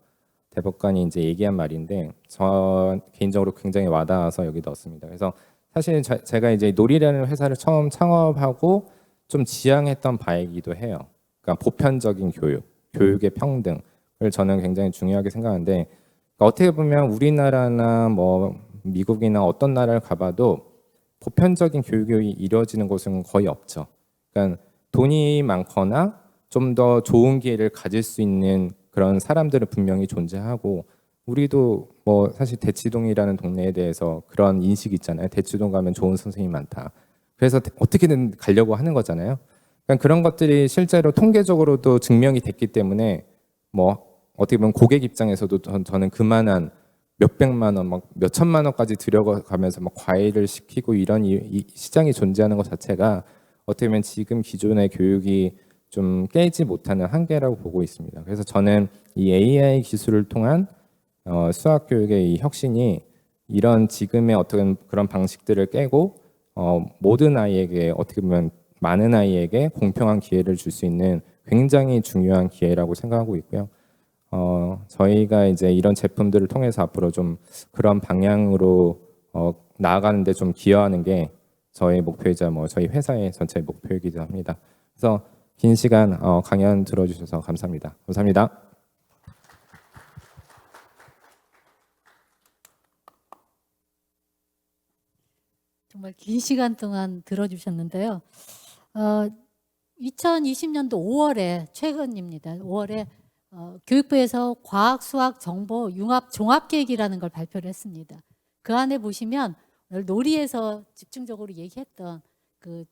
대법관이 이제 얘기한 말인데, 저 개인적으로 굉장히 와닿아서 여기 넣었습니다. 그래서 사실 제가 이제 놀이라는 회사를 처음 창업하고 좀 지향했던 바이기도 해요. 그러니까 보편적인 교육의 평등을 저는 굉장히 중요하게 생각하는데, 그러니까 어떻게 보면 우리나라나 뭐 미국이나 어떤 나라를 가봐도 보편적인 교육이 이루어지는 곳은 거의 없죠. 그러니까 돈이 많거나 좀 더 좋은 기회를 가질 수 있는 그런 사람들은 분명히 존재하고, 우리도 뭐 사실 대치동이라는 동네에 대해서 그런 인식이 있잖아요. 대치동 가면 좋은 선생님이 많다. 그래서 어떻게든 가려고 하는 거잖아요. 그러니까 그런 것들이 실제로 통계적으로도 증명이 됐기 때문에 뭐 어떻게 보면 고객 입장에서도 저는 그만한 몇백만 원, 막 몇천만 원까지 들여가면서 막 과외를 시키고 이런 이 시장이 존재하는 것 자체가 어떻게 보면 지금 기존의 교육이 좀 깨지 못하는 한계라고 보고 있습니다. 그래서 저는 이 AI 기술을 통한 수학 교육의 이 혁신이 이런 지금의 어떤 그런 방식들을 깨고 모든 아이에게 어떻게 보면 많은 아이에게 공평한 기회를 줄 수 있는 굉장히 중요한 기회라고 생각하고 있고요. 저희가 이제 이런 제품들을 통해서 앞으로 좀 그런 방향으로 나아가는데 좀 기여하는 게 저희 목표이자 뭐 저희 회사의 전체 목표이기도 합니다. 그래서 긴 시간 강연 들어주셔서 감사합니다. 감사합니다. 정말 긴 시간 동안 들어주셨는데요. 2020년도 5월에 최근입니다. 5월에 교육부에서 과학, 수학, 정보 융합 종합계획이라는 걸 발표를 했습니다. 그 안에 보시면 놀이에서 집중적으로 얘기했던 그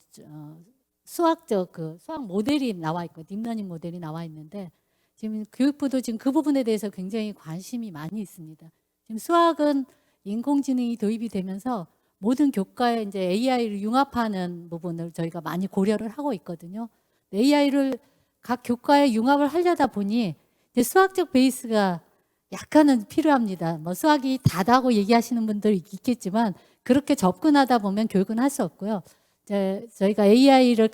수학적 그 수학 모델이 나와 있고 딥러닝 모델이 나와 있는데, 지금 교육부도 지금 그 부분에 대해서 굉장히 관심이 많이 있습니다. 지금 수학은 인공지능이 도입이 되면서 모든 교과에 이제 AI를 융합하는 부분을 저희가 많이 고려를 하고 있거든요. AI를 각 교과에 융합을 하려다 보니 이제 수학적 베이스가 약간은 필요합니다. 뭐 수학이 다다고 얘기하시는 분들 있겠지만 그렇게 접근하다 보면 교육은 할 수 없고요. 이제 저희가 AI를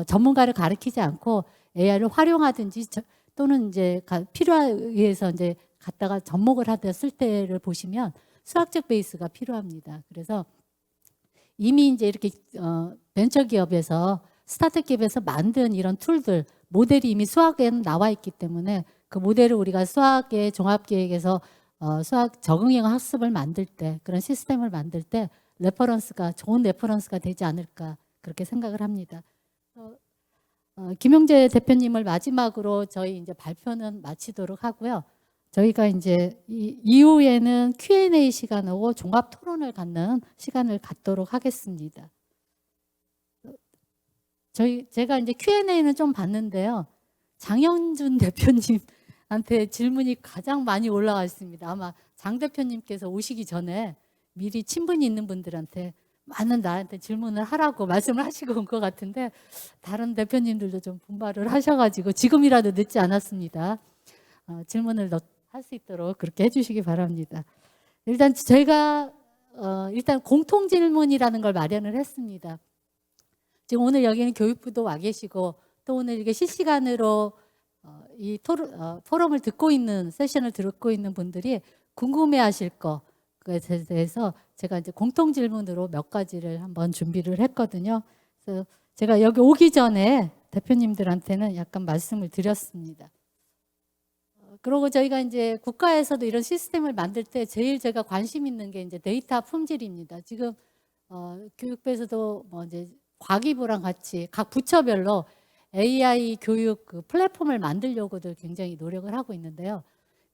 전문가를 가르치지 않고 AI를 활용하든지 또는 이제 필요에 의해서 이제 갖다가 접목을 하다 쓸 때를 보시면 수학적 베이스가 필요합니다. 그래서 이미 이제 이렇게 벤처기업에서 스타트업 기업에서 만든 이런 툴들 모델이 이미 수학에는 나와 있기 때문에 그 모델을 우리가 수학의 종합계획에서 수학 적응형 학습을 만들 때, 그런 시스템을 만들 때 레퍼런스가 좋은 레퍼런스가 되지 않을까 그렇게 생각을 합니다. 김용재 대표님을 마지막으로 저희 이제 발표는 마치도록 하고요. 저희가 이제 이후에는 Q&A 시간하고 종합 토론을 갖는 시간을 갖도록 하겠습니다. 제가 이제 Q&A는 좀 봤는데요. 장영준 대표님한테 질문이 가장 많이 올라와 있습니다. 아마 장 대표님께서 오시기 전에 미리 친분이 있는 분들한테 많은 나한테 질문을 하라고 말씀을 하시고 온 것 같은데, 다른 대표님들도 좀 분발을 하셔가지고 지금이라도 늦지 않았습니다. 질문을 할 수 있도록 그렇게 해주시기 바랍니다. 일단 저희가 일단 공통 질문이라는 걸 마련을 했습니다. 지금 오늘 여기는 교육부도 와 계시고 또 오늘 이게 실시간으로 이 포럼을 듣고 있는 세션을 듣고 있는 분들이 궁금해하실 거에 대해서 제가 이제 공통 질문으로 몇 가지를 한번 준비를 했거든요. 그래서 제가 여기 오기 전에 대표님들한테는 약간 말씀을 드렸습니다. 그리고 저희가 이제 국가에서도 이런 시스템을 만들 때 제일 제가 관심 있는 게 이제 데이터 품질입니다. 지금 교육부에서도 뭐 이제 과기부랑 같이 각 부처별로 AI 교육 그 플랫폼을 만들려고들 굉장히 노력을 하고 있는데요.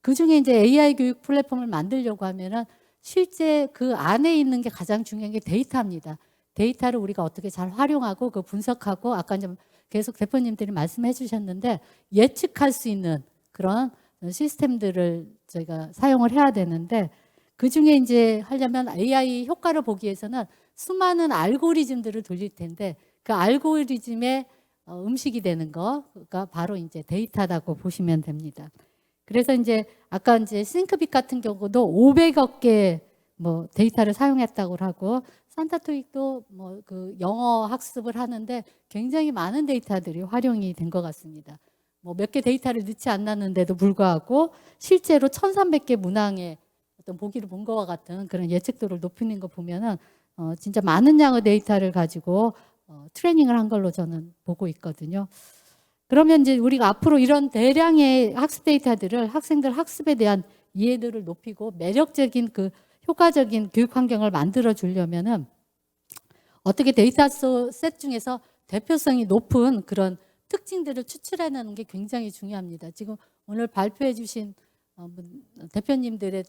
그 중에 이제 AI 교육 플랫폼을 만들려고 하면은 실제 그 안에 있는 게 가장 중요한 게 데이터입니다. 데이터를 우리가 어떻게 잘 활용하고 그 분석하고 아까 좀 계속 대표님들이 말씀해 주셨는데 예측할 수 있는 그런 시스템들을 저희가 사용을 해야 되는데, 그 중에 이제 하려면 AI 효과를 보기 위해서는 수많은 알고리즘들을 돌릴 텐데 그 알고리즘의 음식이 되는 거가 바로 이제 데이터라고 보시면 됩니다. 그래서 이제 아까 이제 싱크빅 같은 경우도 500억 개 뭐 데이터를 사용했다고 하고, 산타토익도 뭐 그 영어 학습을 하는데 굉장히 많은 데이터들이 활용이 된 것 같습니다. 뭐 몇 개 데이터를 넣지 않았는데도 불구하고 실제로 1,300개 문항의 어떤 보기를 본 것과 같은 그런 예측도를 높이는 거 보면은 진짜 많은 양의 데이터를 가지고 트레이닝을 한 걸로 저는 보고 있거든요. 그러면 이제 우리가 앞으로 이런 대량의 학습 데이터들을 학생들 학습에 대한 이해도를 높이고 매력적인 그 효과적인 교육 환경을 만들어 주려면은 어떻게 데이터 셋 중에서 대표성이 높은 그런 특징들을 추출해내는 게 굉장히 중요합니다. 지금 오늘 발표해 주신 대표님들의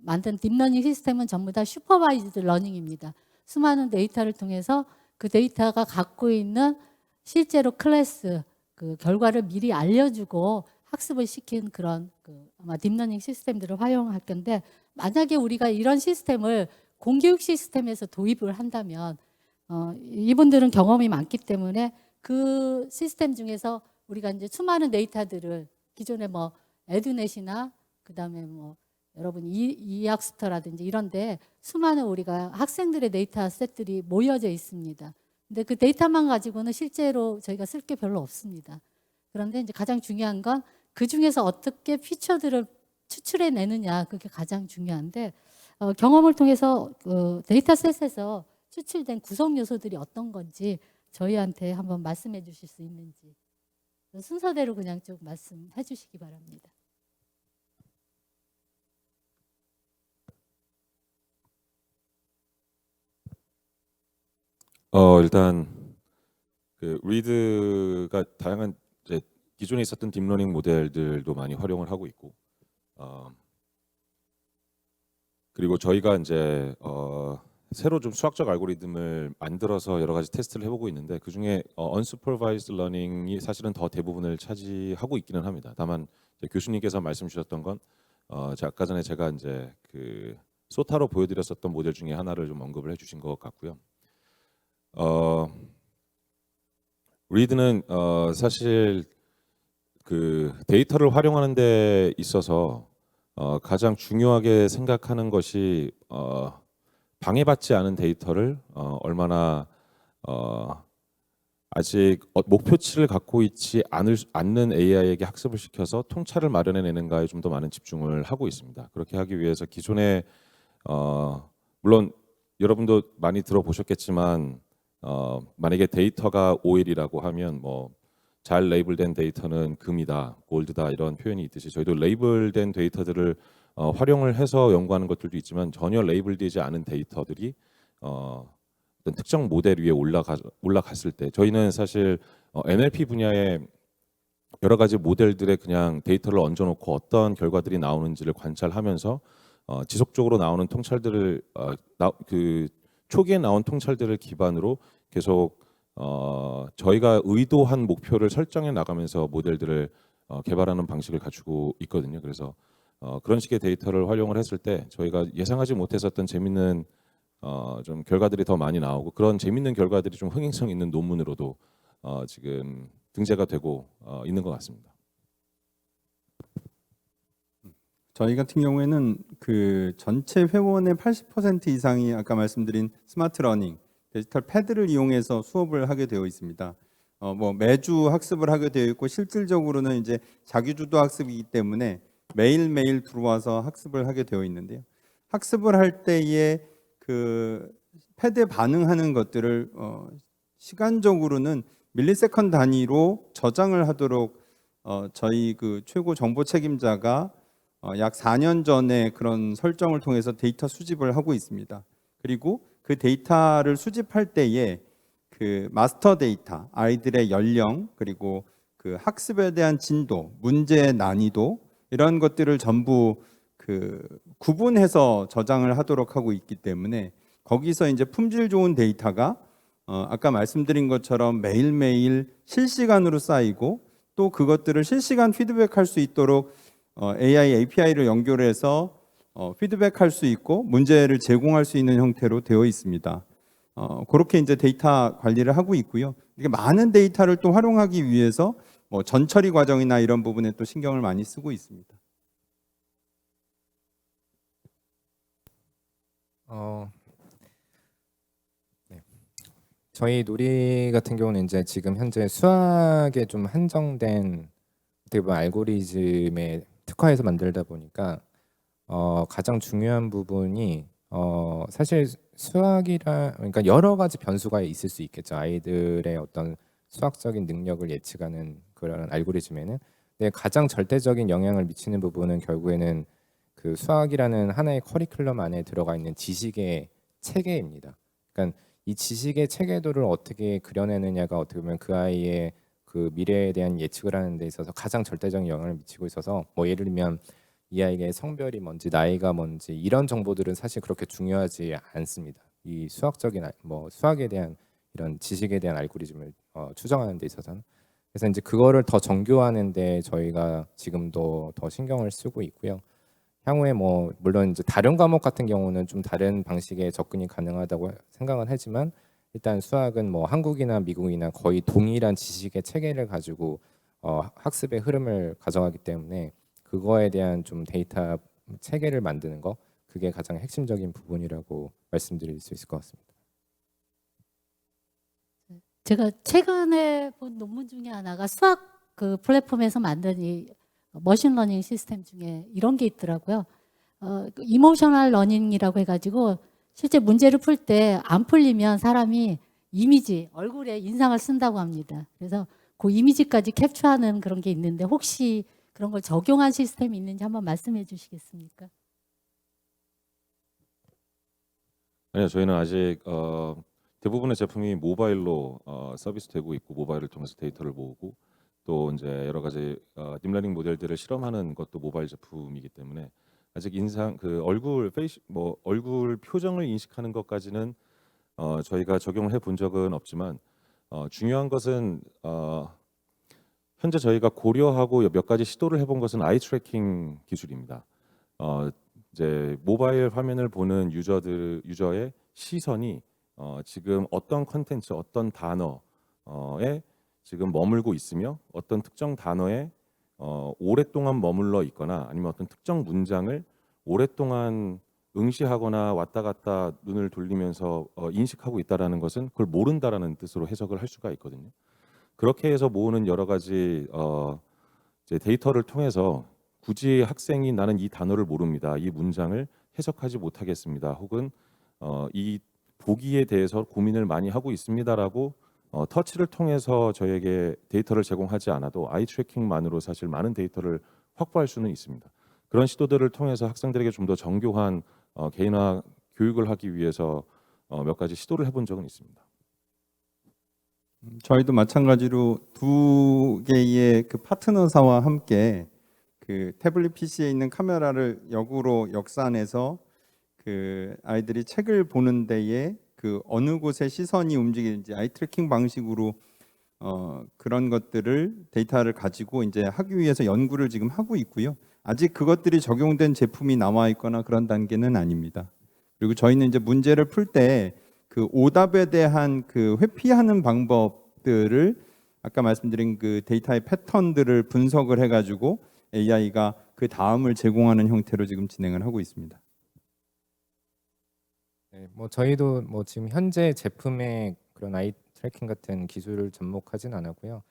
만든 딥러닝 시스템은 전부 다 슈퍼바이즈드 러닝입니다. 수많은 데이터를 통해서 그 데이터가 갖고 있는 실제로 클래스 그 결과를 미리 알려주고 학습을 시킨 그런 아마 딥러닝 시스템들을 활용할 건데, 만약에 우리가 이런 시스템을 공교육 시스템에서 도입을 한다면 이분들은 경험이 많기 때문에 그 시스템 중에서 우리가 이제 수많은 데이터들을 기존에 뭐 에듀넷이나 그다음에 뭐 여러분 이학스터라든지 이런데 수많은 우리가 학생들의 데이터 셋들이 모여져 있습니다. 근데 그 데이터만 가지고는 실제로 저희가 쓸 게 별로 없습니다. 그런데 이제 가장 중요한 건 그 중에서 어떻게 피처들을 추출해 내느냐, 그게 가장 중요한데 경험을 통해서 데이터셋에서 추출된 구성 요소들이 어떤 건지 저희한테 한번 말씀해 주실 수 있는지 순서대로 그냥 쭉 말씀해 주시기 바랍니다. 일단 그 리드가 다양한 이제 기존에 있었던 딥러닝 모델들도 많이 활용을 하고 있고, 그리고 저희가 이제 새로 좀 수학적 알고리즘을 만들어서 여러 가지 테스트를 해보고 있는데, 그 중에 unsupervised learning이 사실은 더 대부분을 차지하고 있기는 합니다. 다만 이제 교수님께서 말씀 주셨던 건 아까 전에 제가 이제 그 소타로 보여드렸었던 모델 중에 하나를 좀 언급을 해주신 것 같고요. 리드는 사실 그 데이터를 활용하는 데 있어서 가장 중요하게 생각하는 것이 방해받지 않은 데이터를 얼마나 아직 목표치를 갖고 있지 않는 AI에게 학습을 시켜서 통찰을 마련해내는가에 좀 더 많은 집중을 하고 있습니다. 그렇게 하기 위해서 기존에 물론 여러분도 많이 들어보셨겠지만 만약에 데이터가 오일이라고 하면 뭐 잘 레이블된 데이터는 금이다, 골드다 이런 표현이 있듯이, 저희도 레이블된 데이터들을 활용을 해서 연구하는 것들도 있지만 전혀 레이블되지 않은 데이터들이 어떤 특정 모델 위에 올라갔을 때, 저희는 사실 NLP 분야에 여러 가지 모델들의 그냥 데이터를 얹어놓고 어떤 결과들이 나오는지를 관찰하면서 지속적으로 나오는 통찰들을 그 초기에 나온 통찰들을 기반으로 계속 저희가 의도한 목표를 설정해 나가면서 모델들을 개발하는 방식을 갖추고 있거든요. 그래서 그런 식의 데이터를 활용을 했을 때 저희가 예상하지 못했었던 재밌는 좀 결과들이 더 많이 나오고, 그런 재밌는 결과들이 좀 흥행성 있는 논문으로도 지금 등재가 되고 있는 것 같습니다. 저희 같은 경우에는 그 전체 회원의 80% 이상이 아까 말씀드린 스마트 러닝, 디지털 패드를 이용해서 수업을 하게 되어 있습니다. 뭐 매주 학습을 하게 되어 있고, 실질적으로는 이제 자기주도 학습이기 때문에 매일매일 들어와서 학습을 하게 되어 있는데요. 학습을 할 때에 그 패드에 반응하는 것들을 시간적으로는 밀리세컨드 단위로 저장을 하도록 저희 그 최고 정보 책임자가 약 4년 전에 그런 설정을 통해서 데이터 수집을 하고 있습니다. 그리고 그 데이터를 수집할 때에 그 마스터 데이터, 아이들의 연령, 그리고 그 학습에 대한 진도, 문제의 난이도, 이런 것들을 전부 그 구분해서 저장을 하도록 하고 있기 때문에 거기서 이제 품질 좋은 데이터가 아까 말씀드린 것처럼 매일매일 실시간으로 쌓이고, 또 그것들을 실시간 피드백할 수 있도록 AI API를 연결해서 피드백할 수 있고 문제를 제공할 수 있는 형태로 되어 있습니다. 그렇게 이제 데이터 관리를 하고 있고요. 이게 많은 데이터를 또 활용하기 위해서 뭐 전처리 과정이나 이런 부분에 또 신경을 많이 쓰고 있습니다. 네. 저희 놀이 같은 경우는 이제 지금 현재 수학에 좀 한정된 어떻게 보면 알고리즘에 특화해서 만들다 보니까 가장 중요한 부분이 사실 그러니까 여러 가지 변수가 있을 수 있겠죠. 아이들의 어떤 수학적인 능력을 예측하는 그런 알고리즘에는. 근데 가장 절대적인 영향을 미치는 부분은 결국에는 그 수학이라는 하나의 커리큘럼 안에 들어가 있는 지식의 체계입니다. 그러니까 이 지식의 체계도를 어떻게 그려내느냐가 어떻게 보면 그 아이의 그 미래에 대한 예측을 하는 데 있어서 가장 절대적인 영향을 미치고 있어서 뭐 예를 들면 이 아이의 성별이 뭔지 나이가 뭔지 이런 정보들은 사실 그렇게 중요하지 않습니다. 이 수학적인 뭐 수학에 대한 이런 지식에 대한 알고리즘을 추정하는 데 있어서는. 그래서 이제 그거를 더 정교화하는데 저희가 지금도 더 신경을 쓰고 있고요. 향후에 뭐 물론 이제 다른 과목 같은 경우는 좀 다른 방식의 접근이 가능하다고 생각은 하지만 일단 수학은 뭐 한국이나 미국이나 거의 동일한 지식의 체계를 가지고 학습의 흐름을 가져가기 때문에 그거에 대한 좀 데이터 체계를 만드는 거 그게 가장 핵심적인 부분이라고 말씀드릴 수 있을 것 같습니다. 제가 최근에 본 논문 중에 하나가 수학 그 플랫폼에서 만든 이 머신러닝 시스템 중에 이런 게 있더라고요. 이모셔널 러닝이라고 해가지고 실제 문제를 풀 때 안 풀리면 사람이 이미지, 얼굴에 인상을 쓴다고 합니다. 그래서 그 이미지까지 캡처하는 그런 게 있는데 혹시 그런 걸 적용한 시스템이 있는지 한번 말씀해 주시겠습니까? 아니요, 저희는 아직 대부분의 제품이 모바일로 서비스되고 있고 모바일을 통해서 데이터를 모으고 또 이제 여러 가지 딥러닝 모델들을 실험하는 것도 모바일 제품이기 때문에 아직 인상 그 얼굴 얼굴 표정을 인식하는 것까지는 저희가 적용을 해본 적은 없지만 중요한 것은 현재 저희가 고려하고 몇 가지 시도를 해본 것은 아이 트래킹 기술입니다. 이제 모바일 화면을 보는 유저의 시선이 지금 어떤 컨텐츠, 어떤 단어에 지금 머물고 있으며 어떤 특정 단어에 오랫동안 머물러 있거나 아니면 어떤 특정 문장을 오랫동안 응시하거나 왔다 갔다 눈을 돌리면서 인식하고 있다라는 것은 그걸 모른다라는 뜻으로 해석을 할 수가 있거든요. 그렇게 해서 모으는 여러 가지 이제 데이터를 통해서 굳이 학생이 나는 이 단어를 모릅니다. 이 문장을 해석하지 못하겠습니다. 혹은 이 보기에 대해서 고민을 많이 하고 있습니다라고 터치를 통해서 저에게 데이터를 제공하지 않아도 아이 트래킹만으로 사실 많은 데이터를 확보할 수는 있습니다. 그런 시도들을 통해서 학생들에게 좀 더 정교한 개인화 교육을 하기 위해서 몇 가지 시도를 해본 적은 있습니다. 저희도 마찬가지로 두 개의 그 파트너사와 함께 그 태블릿 PC에 있는 카메라를 역으로 역산해서 그 아이들이 책을 보는 데에 그 어느 곳에 시선이 움직이는지 아이 트래킹 방식으로 그런 것들을 데이터를 가지고 이제 하기 위해서 연구를 지금 하고 있고요. 아직 그것들이 적용된 제품이 나와 있거나 그런 단계는 아닙니다. 그리고 저희는 이제 문제를 풀 때 그 오답에 대한 그 회피하는 방법들을 아까 말씀드린 그 데이터의 패턴들을 분석을 해가지고 AI가 그 다음을 제공하는 형태로 지금 진행을 하고 있습니다. 네, 뭐 저희도 뭐 지금 현재 제품에 그런 아이 트래킹 같은 기술을 접목하진 않았고요.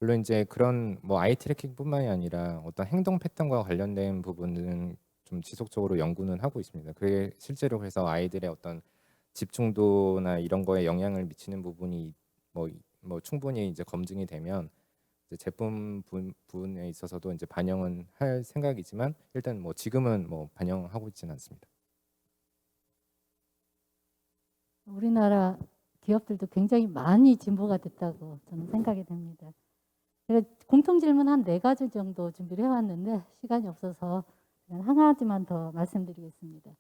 물론 이제 그런 뭐 아이 트래킹뿐만이 아니라 어떤 행동 패턴과 관련된 부분은 좀 지속적으로 연구는 하고 있습니다. 그게 실제로 그래서 아이들의 어떤 집중도나 이런 거에 영향을 미치는 부분이 뭐 충분히 이제 검증이 되면 이제 제품 부분에 있어서도 이제 반영은 할 생각이지만 일단 뭐 지금은 뭐 반영하고 있지는 않습니다. 우리나라 기업들도 굉장히 많이 진보가 됐다고 저는 생각이 됩니다. 제가 공통 질문 한 4가지 정도 준비를 해왔는데 시간이 없어서 그냥 한 가지만 더 말씀드리겠습니다.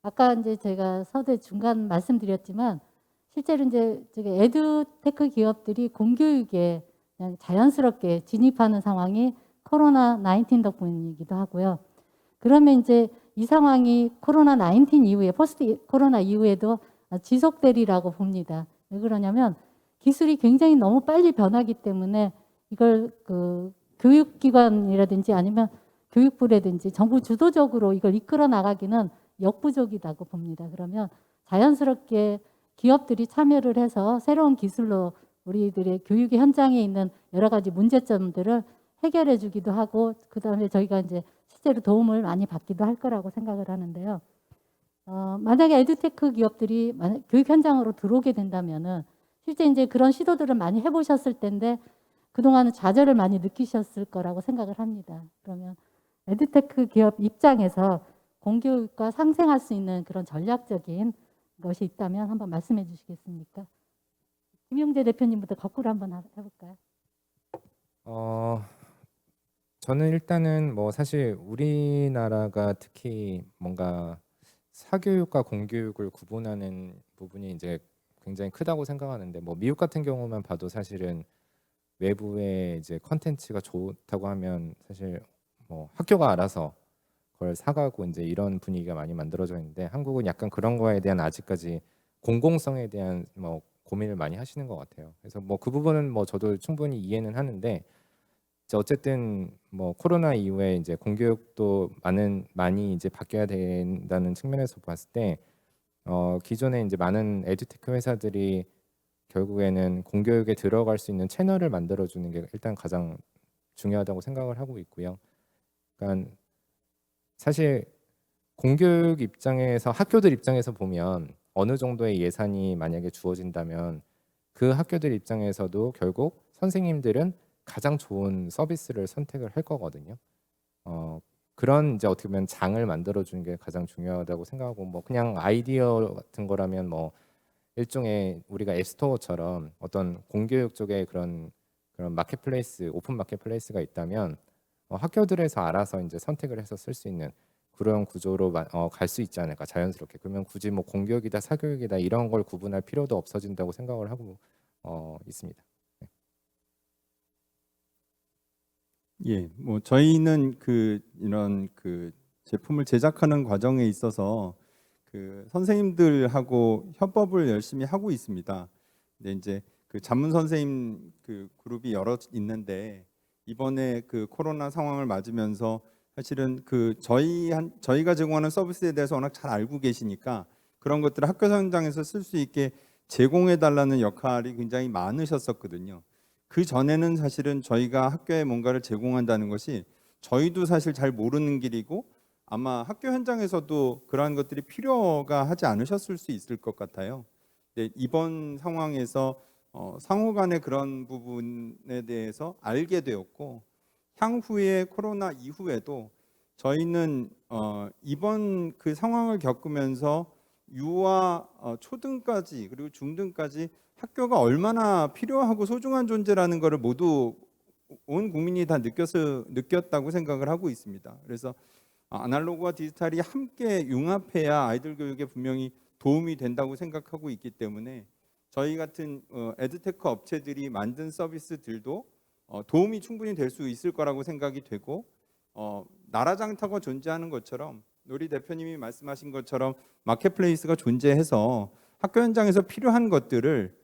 아까 이제 제가 서두에 중간 말씀드렸지만 실제로 이제 에듀테크 기업들이 공교육에 그냥 자연스럽게 진입하는 상황이 코로나 19 덕분이기도 하고요. 그러면 이제 이 상황이 코로나 19 이후에 포스트 코로나 이후에도 지속되리라고 봅니다. 왜 그러냐면 기술이 굉장히 너무 빨리 변하기 때문에 이걸 그 교육기관이라든지 아니면 교육부라든지 정부 주도적으로 이걸 이끌어 나가기는 역부족이라고 봅니다. 그러면 자연스럽게 기업들이 참여를 해서 새로운 기술로 우리들의 교육의 현장에 있는 여러 가지 문제점들을 해결해 주기도 하고 그다음에 저희가 이제 실제로 도움을 많이 받기도 할 거라고 생각을 하는데요. 만약에 에듀테크 기업들이 교육 현장으로 들어오게 된다면은 실제 이제 그런 시도들을 많이 해보셨을 텐데 그동안은 좌절을 많이 느끼셨을 거라고 생각을 합니다. 그러면 에듀테크 기업 입장에서 공교육과 상생할 수 있는 그런 전략적인 것이 있다면 한번 말씀해 주시겠습니까? 김용재 대표님부터 거꾸로 한번 해볼까요? 저는 일단은 뭐 사실 우리나라가 특히 뭔가 사교육과 공교육을 구분하는 부분이 이제 굉장히 크다고 생각하는데, 뭐 미국 같은 경우만 봐도 사실은 외부의 이제 컨텐츠가 좋다고 하면 사실 뭐 학교가 알아서 그걸 사가고 이제 이런 분위기가 많이 만들어져 있는데, 한국은 약간 그런 거에 대한 아직까지 공공성에 대한 뭐 고민을 많이 하시는 것 같아요. 그래서 뭐 그 부분은 뭐 저도 충분히 이해는 하는데, 이제 어쨌든 뭐 코로나 이후에 이제 공교육도 많이 이제 바뀌어야 된다는 측면에서 봤을 때 기존에 이제 많은 에듀테크 회사들이 결국에는 공교육에 들어갈 수 있는 채널을 만들어 주는 게 일단 가장 중요하다고 생각을 하고 있고요. 그러니까 사실 공교육 입장에서, 학교들 입장에서 보면 어느 정도의 예산이 만약에 주어진다면 그 학교들 입장에서도 결국 선생님들은 가장 좋은 서비스를 선택을 할 거거든요. 그런 이제 어떻게 보면 장을 만들어 주는 게 가장 중요하다고 생각하고, 뭐 그냥 아이디어 같은 거라면 뭐 일종의 우리가 앱스토어처럼 어떤 공교육 쪽에 그런 마켓플레이스, 오픈 마켓플레이스가 있다면 학교들에서 알아서 이제 선택을 해서 쓸 수 있는 그런 구조로 갈 수 있지 않을까, 자연스럽게. 그러면 굳이 뭐 공교육이다 사교육이다 이런 걸 구분할 필요도 없어진다고 생각을 하고 있습니다. 예, 뭐 저희는 이런 제품을 제작하는 과정에 있어서 선생님들하고 협업을 열심히 하고 있습니다. 근데 이제 전문 선생님 그룹이 여러 있는데, 이번에 코로나 상황을 맞으면서 사실은 저희가 제공하는 서비스에 대해서 워낙 잘 알고 계시니까 그런 것들을 학교 현장에서 쓸 수 있게 제공해 달라는 역할이 굉장히 많으셨었거든요. 그 전에는 사실은 저희가 학교에 뭔가를 제공한다는 것이 저희도 사실 잘 모르는 길이고, 아마 학교 현장에서도 그러한 것들이 필요가 하지 않으셨을 수 있을 것 같아요. 근데 이번 상황에서 상호 간에 그런 부분에 대해서 알게 되었고, 향후에 코로나 이후에도 저희는 이번 상황을 겪으면서 유아 초등까지 그리고 중등까지 학교가 얼마나 필요하고 소중한 존재라는 것을 모두 온 국민이 다 느꼈다고 생각을 하고 있습니다. 그래서 아날로그와 디지털이 함께 융합해야 아이들 교육에 분명히 도움이 된다고 생각하고 있기 때문에 저희 같은 에듀테크 업체들이 만든 서비스들도 도움이 충분히 될 수 있을 거라고 생각이 되고, 나라장터가 존재하는 것처럼 우리 대표님이 말씀하신 것처럼 마켓플레이스가 존재해서 학교 현장에서 필요한 것들을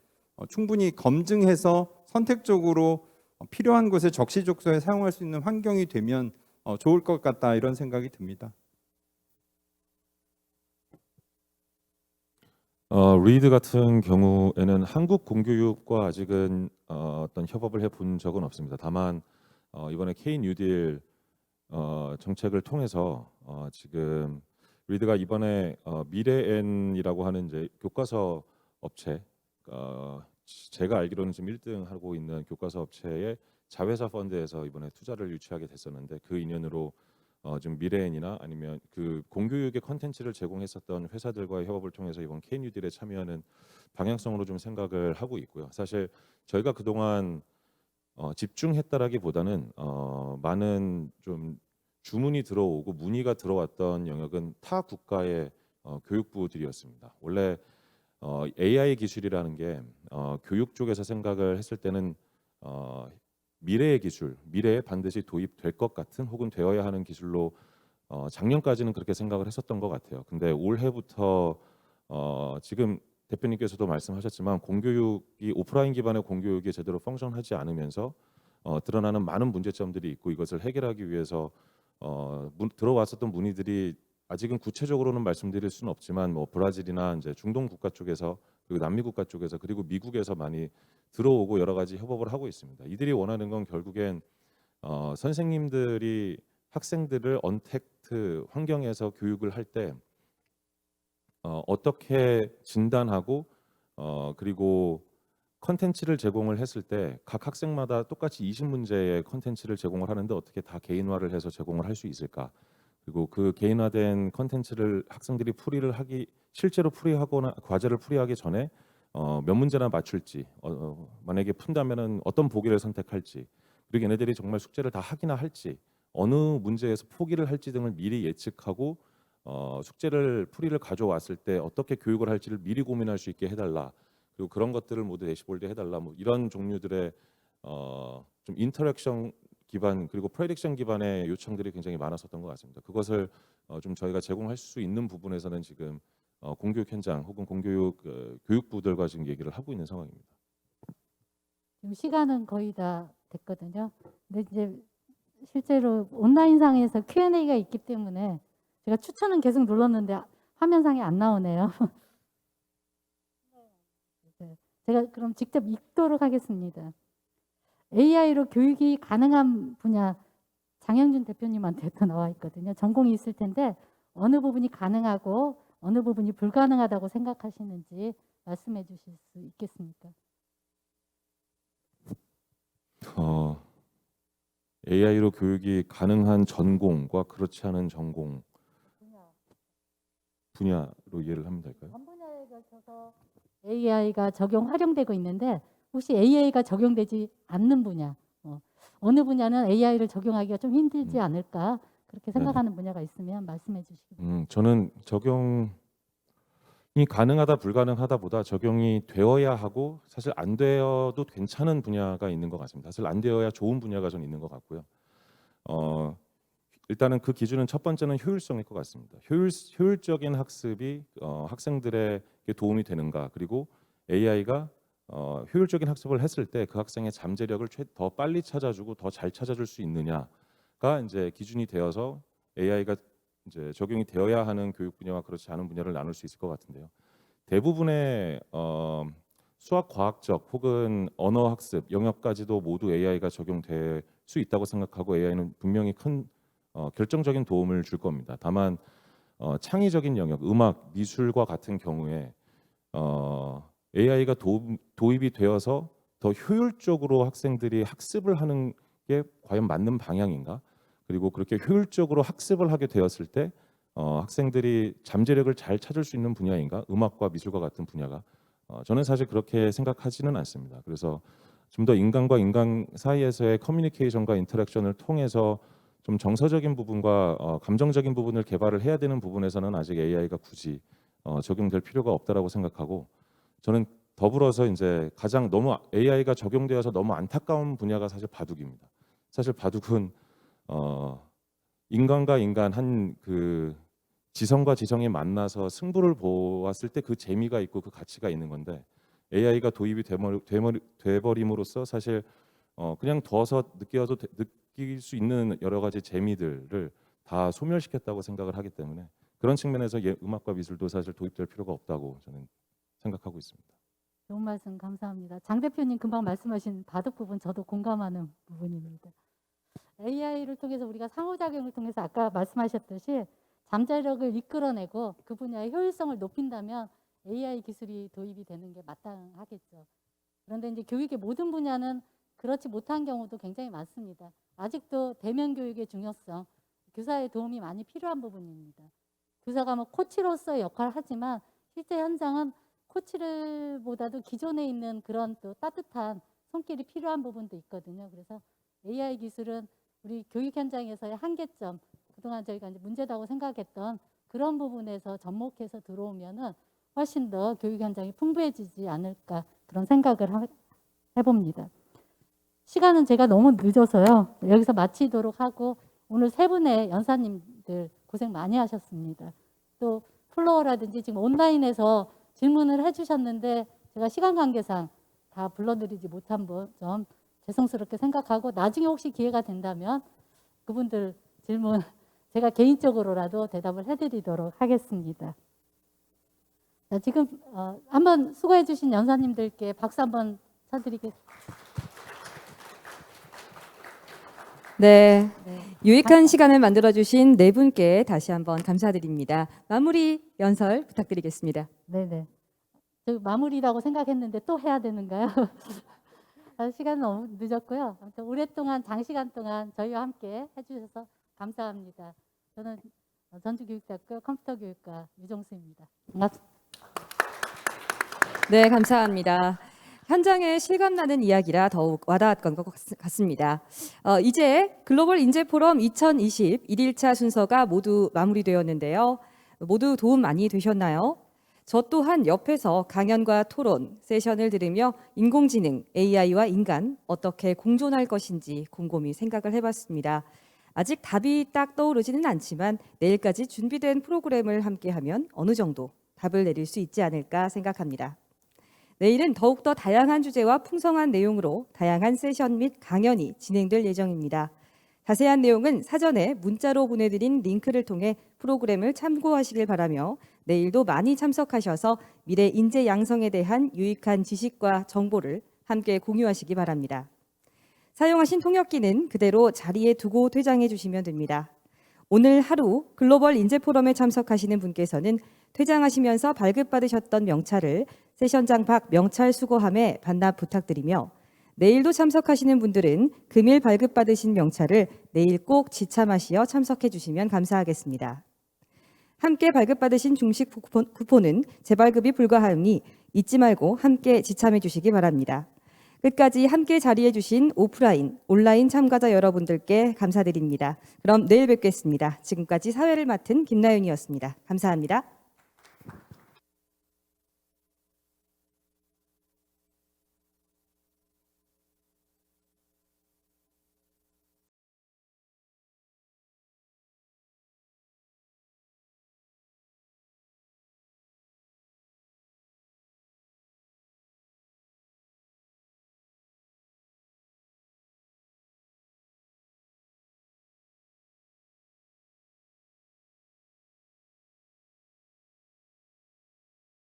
충분히 검증해서 선택적으로 필요한 곳에 적시적소에 사용할 수 있는 환경이 되면 좋을 것 같다, 이런 생각이 듭니다. 리드 같은 경우에는 한국 공교육과 아직은 어떤 협업을 해본 적은 없습니다. 다만 이번에 K 뉴딜 정책을 통해서 지금 리드가 이번에 미래엔이라고 하는 이제 교과서 업체, 제가 알기로는 지금 1등 하고 있는 교과서 업체의 자회사 펀드에서 이번에 투자를 유치하게 됐었는데, 그 인연으로 지금 미래엔이나 아니면 공교육의 컨텐츠를 제공했었던 회사들과의 협업을 통해서 이번 K뉴딜에 참여하는 방향성으로 좀 생각을 하고 있고요. 사실 저희가 그동안 집중했다라기보다는 많은 좀 주문이 들어오고 문의가 들어왔던 영역은 타 국가의 교육부들이었습니다. 원래 AI 기술이라는 게 교육 쪽에서 생각을 했을 때는 미래의 기술, 미래에 반드시 도입될 것 같은 혹은 되어야 하는 기술로 작년까지는 그렇게 생각을 했었던 것 같아요. 근데 올해부터 지금 대표님께서도 말씀하셨지만 공교육이 오프라인 기반의 공교육이 제대로 펑션하지 않으면서 드러나는 많은 문제점들이 있고, 이것을 해결하기 위해서 들어왔었던 문의들이 아직은 구체적으로는 말씀드릴 수는 없지만 뭐 브라질이나 이제 중동 국가 쪽에서, 그리고 남미 국가 쪽에서, 그리고 미국에서 많이 들어오고 여러 가지 협업을 하고 있습니다. 이들이 원하는 건 결국엔 선생님들이 학생들을 언택트 환경에서 교육을 할 때 어떻게 진단하고 그리고 컨텐츠를 제공을 했을 때 각 학생마다 똑같이 20문제의 컨텐츠를 제공을 하는데 어떻게 다 개인화를 해서 제공을 할 수 있을까? 그리고 그 개인화된 컨텐츠를 학생들이 실제로 풀이하거나 과제를 풀이하기 전에 몇 문제나 맞출지, 만약에 푼다면은 어떤 보기를 선택할지, 그리고 얘네들이 정말 숙제를 다 하기나 할지, 어느 문제에서 포기를 할지 등을 미리 예측하고 숙제를 풀이를 가져왔을 때 어떻게 교육을 할지를 미리 고민할 수 있게 해달라. 그리고 그런 것들을 모두 대시보드에 해달라. 뭐 이런 종류들의 좀 인터랙션 기반 그리고 프레딕션 기반의 요청들이 굉장히 많았었던 것 같습니다. 그것을 좀 저희가 제공할 수 있는 부분에서는 지금 공교육 현장 혹은 공교육 교육부들과 지금 얘기를 하고 있는 상황입니다. 지금 시간은 거의 다 됐거든요. 근데 이제 실제로 온라인상에서 Q&A가 있기 때문에 제가 추천은 계속 눌렀는데 화면상에 안 나오네요. 네, 제가 그럼 직접 읽도록 하겠습니다. AI로 교육이 가능한 분야, 장영준 대표님한테 또 나와 있거든요. 전공이 있을 텐데 어느 부분이 가능하고 어느 부분이 불가능하다고 생각하시는지 말씀해 주실 수 있겠습니까? AI로 교육이 가능한 전공과 그렇지 않은 전공 분야로 이해를 하면 될까요? 전 분야에 걸쳐서 AI가 활용되고 있는데 혹시 AI가 적용되지 않는 분야, 어느 분야는 AI를 적용하기가 좀 힘들지 않을까 그렇게 생각하는 분야가 있으면 말씀해 주시기 바랍니다. 저는 적용이 가능하다 불가능하다보다 적용이 되어야 하고 사실 안 되어도 괜찮은 분야가 있는 것 같습니다. 사실 안 되어야 좋은 분야가 좀 있는 것 같고요. 일단은 그 기준은 첫 번째는 효율성일 것 같습니다. 효율적인 학습이 학생들에게 도움이 되는가, 그리고 AI가 효율적인 학습을 했을 때 그 학생의 잠재력을 더 빨리 찾아주고 더 잘 찾아줄 수 있느냐가 이제 기준이 되어서 AI가 이제 적용이 되어야 하는 교육 분야와 그렇지 않은 분야를 나눌 수 있을 것 같은데요. 대부분의 수학 과학적 혹은 언어 학습 영역까지도 모두 AI가 적용될 수 있다고 생각하고 AI는 분명히 큰 결정적인 도움을 줄 겁니다. 다만 창의적인 영역, 음악, 미술과 같은 경우에 AI가 도입이 되어서 더 효율적으로 학생들이 학습을 하는 게 과연 맞는 방향인가? 그리고 그렇게 효율적으로 학습을 하게 되었을 때 학생들이 잠재력을 잘 찾을 수 있는 분야인가? 음악과 미술과 같은 분야가 저는 사실 그렇게 생각하지는 않습니다. 그래서 좀 더 인간과 인간 사이에서의 커뮤니케이션과 인터랙션을 통해서 좀 정서적인 부분과 감정적인 부분을 개발을 해야 되는 부분에서는 아직 AI가 굳이 적용될 필요가 없다라고 생각하고, 저는 더불어서 이제 가장 너무 AI가 적용되어서 너무 안타까운 분야가 사실 바둑입니다. 사실 바둑은 인간과 인간 한 그 지성과 지성이 만나서 승부를 보았을 때 그 재미가 있고 그 가치가 있는 건데, AI가 도입이 돼버림으로써 사실 그냥 둬서 느낄 수 있는 여러 가지 재미들을 다 소멸시켰다고 생각을 하기 때문에 그런 측면에서 음악과 미술도 사실 도입될 필요가 없다고 저는 생각하고 있습니다. 좋은 말씀 감사합니다. 장 대표님 금방 말씀하신 바둑 부분 저도 공감하는 부분입니다. AI를 통해서 우리가 상호작용을 통해서 아까 말씀하셨듯이 잠재력을 이끌어내고 그 분야의 효율성을 높인다면 AI 기술이 도입이 되는 게 마땅하겠죠. 그런데 이제 교육의 모든 분야는 그렇지 못한 경우도 굉장히 많습니다. 아직도 대면 교육의 중요성, 교사의 도움이 많이 필요한 부분입니다. 교사가 뭐 코치로서의 역할을 하지만 실제 현장은 코치보다도 기존에 있는 그런 또 따뜻한 손길이 필요한 부분도 있거든요. 그래서 AI 기술은 우리 교육 현장에서의 한계점, 그동안 저희가 이제 문제다고 생각했던 그런 부분에서 접목해서 들어오면은 훨씬 더 교육 현장이 풍부해지지 않을까 그런 생각을 해봅니다. 시간은 제가 너무 늦어서요. 여기서 마치도록 하고, 오늘 세 분의 연사님들 고생 많이 하셨습니다. 또 플로어라든지 지금 온라인에서 질문을 해주셨는데 제가 시간 관계상 다 불러드리지 못한 점 죄송스럽게 생각하고, 나중에 혹시 기회가 된다면 그분들 질문 제가 개인적으로라도 대답을 해드리도록 하겠습니다. 자, 지금 한번 수고해 주신 연사님들께 박수 한번 쳐드리겠습니다. 네, 유익한 시간을 만들어주신 네 분께 다시 한번 감사드립니다. 마무리 연설 부탁드리겠습니다. 네네. 저 마무리라고 생각했는데 또 해야 되는가요? 시간 너무 늦었고요. 아무튼 오랫동안 장시간 동안 저희와 함께 해주셔서 감사합니다. 저는 전주교육대학교 컴퓨터교육과 유정수입니다. 반갑습니다. 네, 감사합니다. 현장에 실감나는 이야기라 더욱 와닿았던 것 같습니다. 이제 글로벌 인재포럼 2020 1일차 순서가 모두 마무리되었는데요. 모두 도움 많이 되셨나요? 저 또한 옆에서 강연과 토론, 세션을 들으며 인공지능, AI와 인간 어떻게 공존할 것인지 곰곰이 생각을 해봤습니다. 아직 답이 딱 떠오르지는 않지만 내일까지 준비된 프로그램을 함께하면 어느 정도 답을 내릴 수 있지 않을까 생각합니다. 내일은 더욱더 다양한 주제와 풍성한 내용으로 다양한 세션 및 강연이 진행될 예정입니다. 자세한 내용은 사전에 문자로 보내드린 링크를 통해 프로그램을 참고하시길 바라며 내일도 많이 참석하셔서 미래 인재 양성에 대한 유익한 지식과 정보를 함께 공유하시기 바랍니다. 사용하신 통역기는 그대로 자리에 두고 퇴장해 주시면 됩니다. 오늘 하루 글로벌 인재 포럼에 참석하시는 분께서는 퇴장하시면서 발급받으셨던 명찰을 세션장 밖 명찰 수거함에 반납 부탁드리며 내일도 참석하시는 분들은 금일 발급받으신 명찰을 내일 꼭 지참하시어 참석해 주시면 감사하겠습니다. 함께 발급받으신 중식 쿠폰은 재발급이 불가하오니 잊지 말고 함께 지참해 주시기 바랍니다. 끝까지 함께 자리해 주신 오프라인, 온라인 참가자 여러분들께 감사드립니다. 그럼 내일 뵙겠습니다. 지금까지 사회를 맡은 김나윤이었습니다. 감사합니다.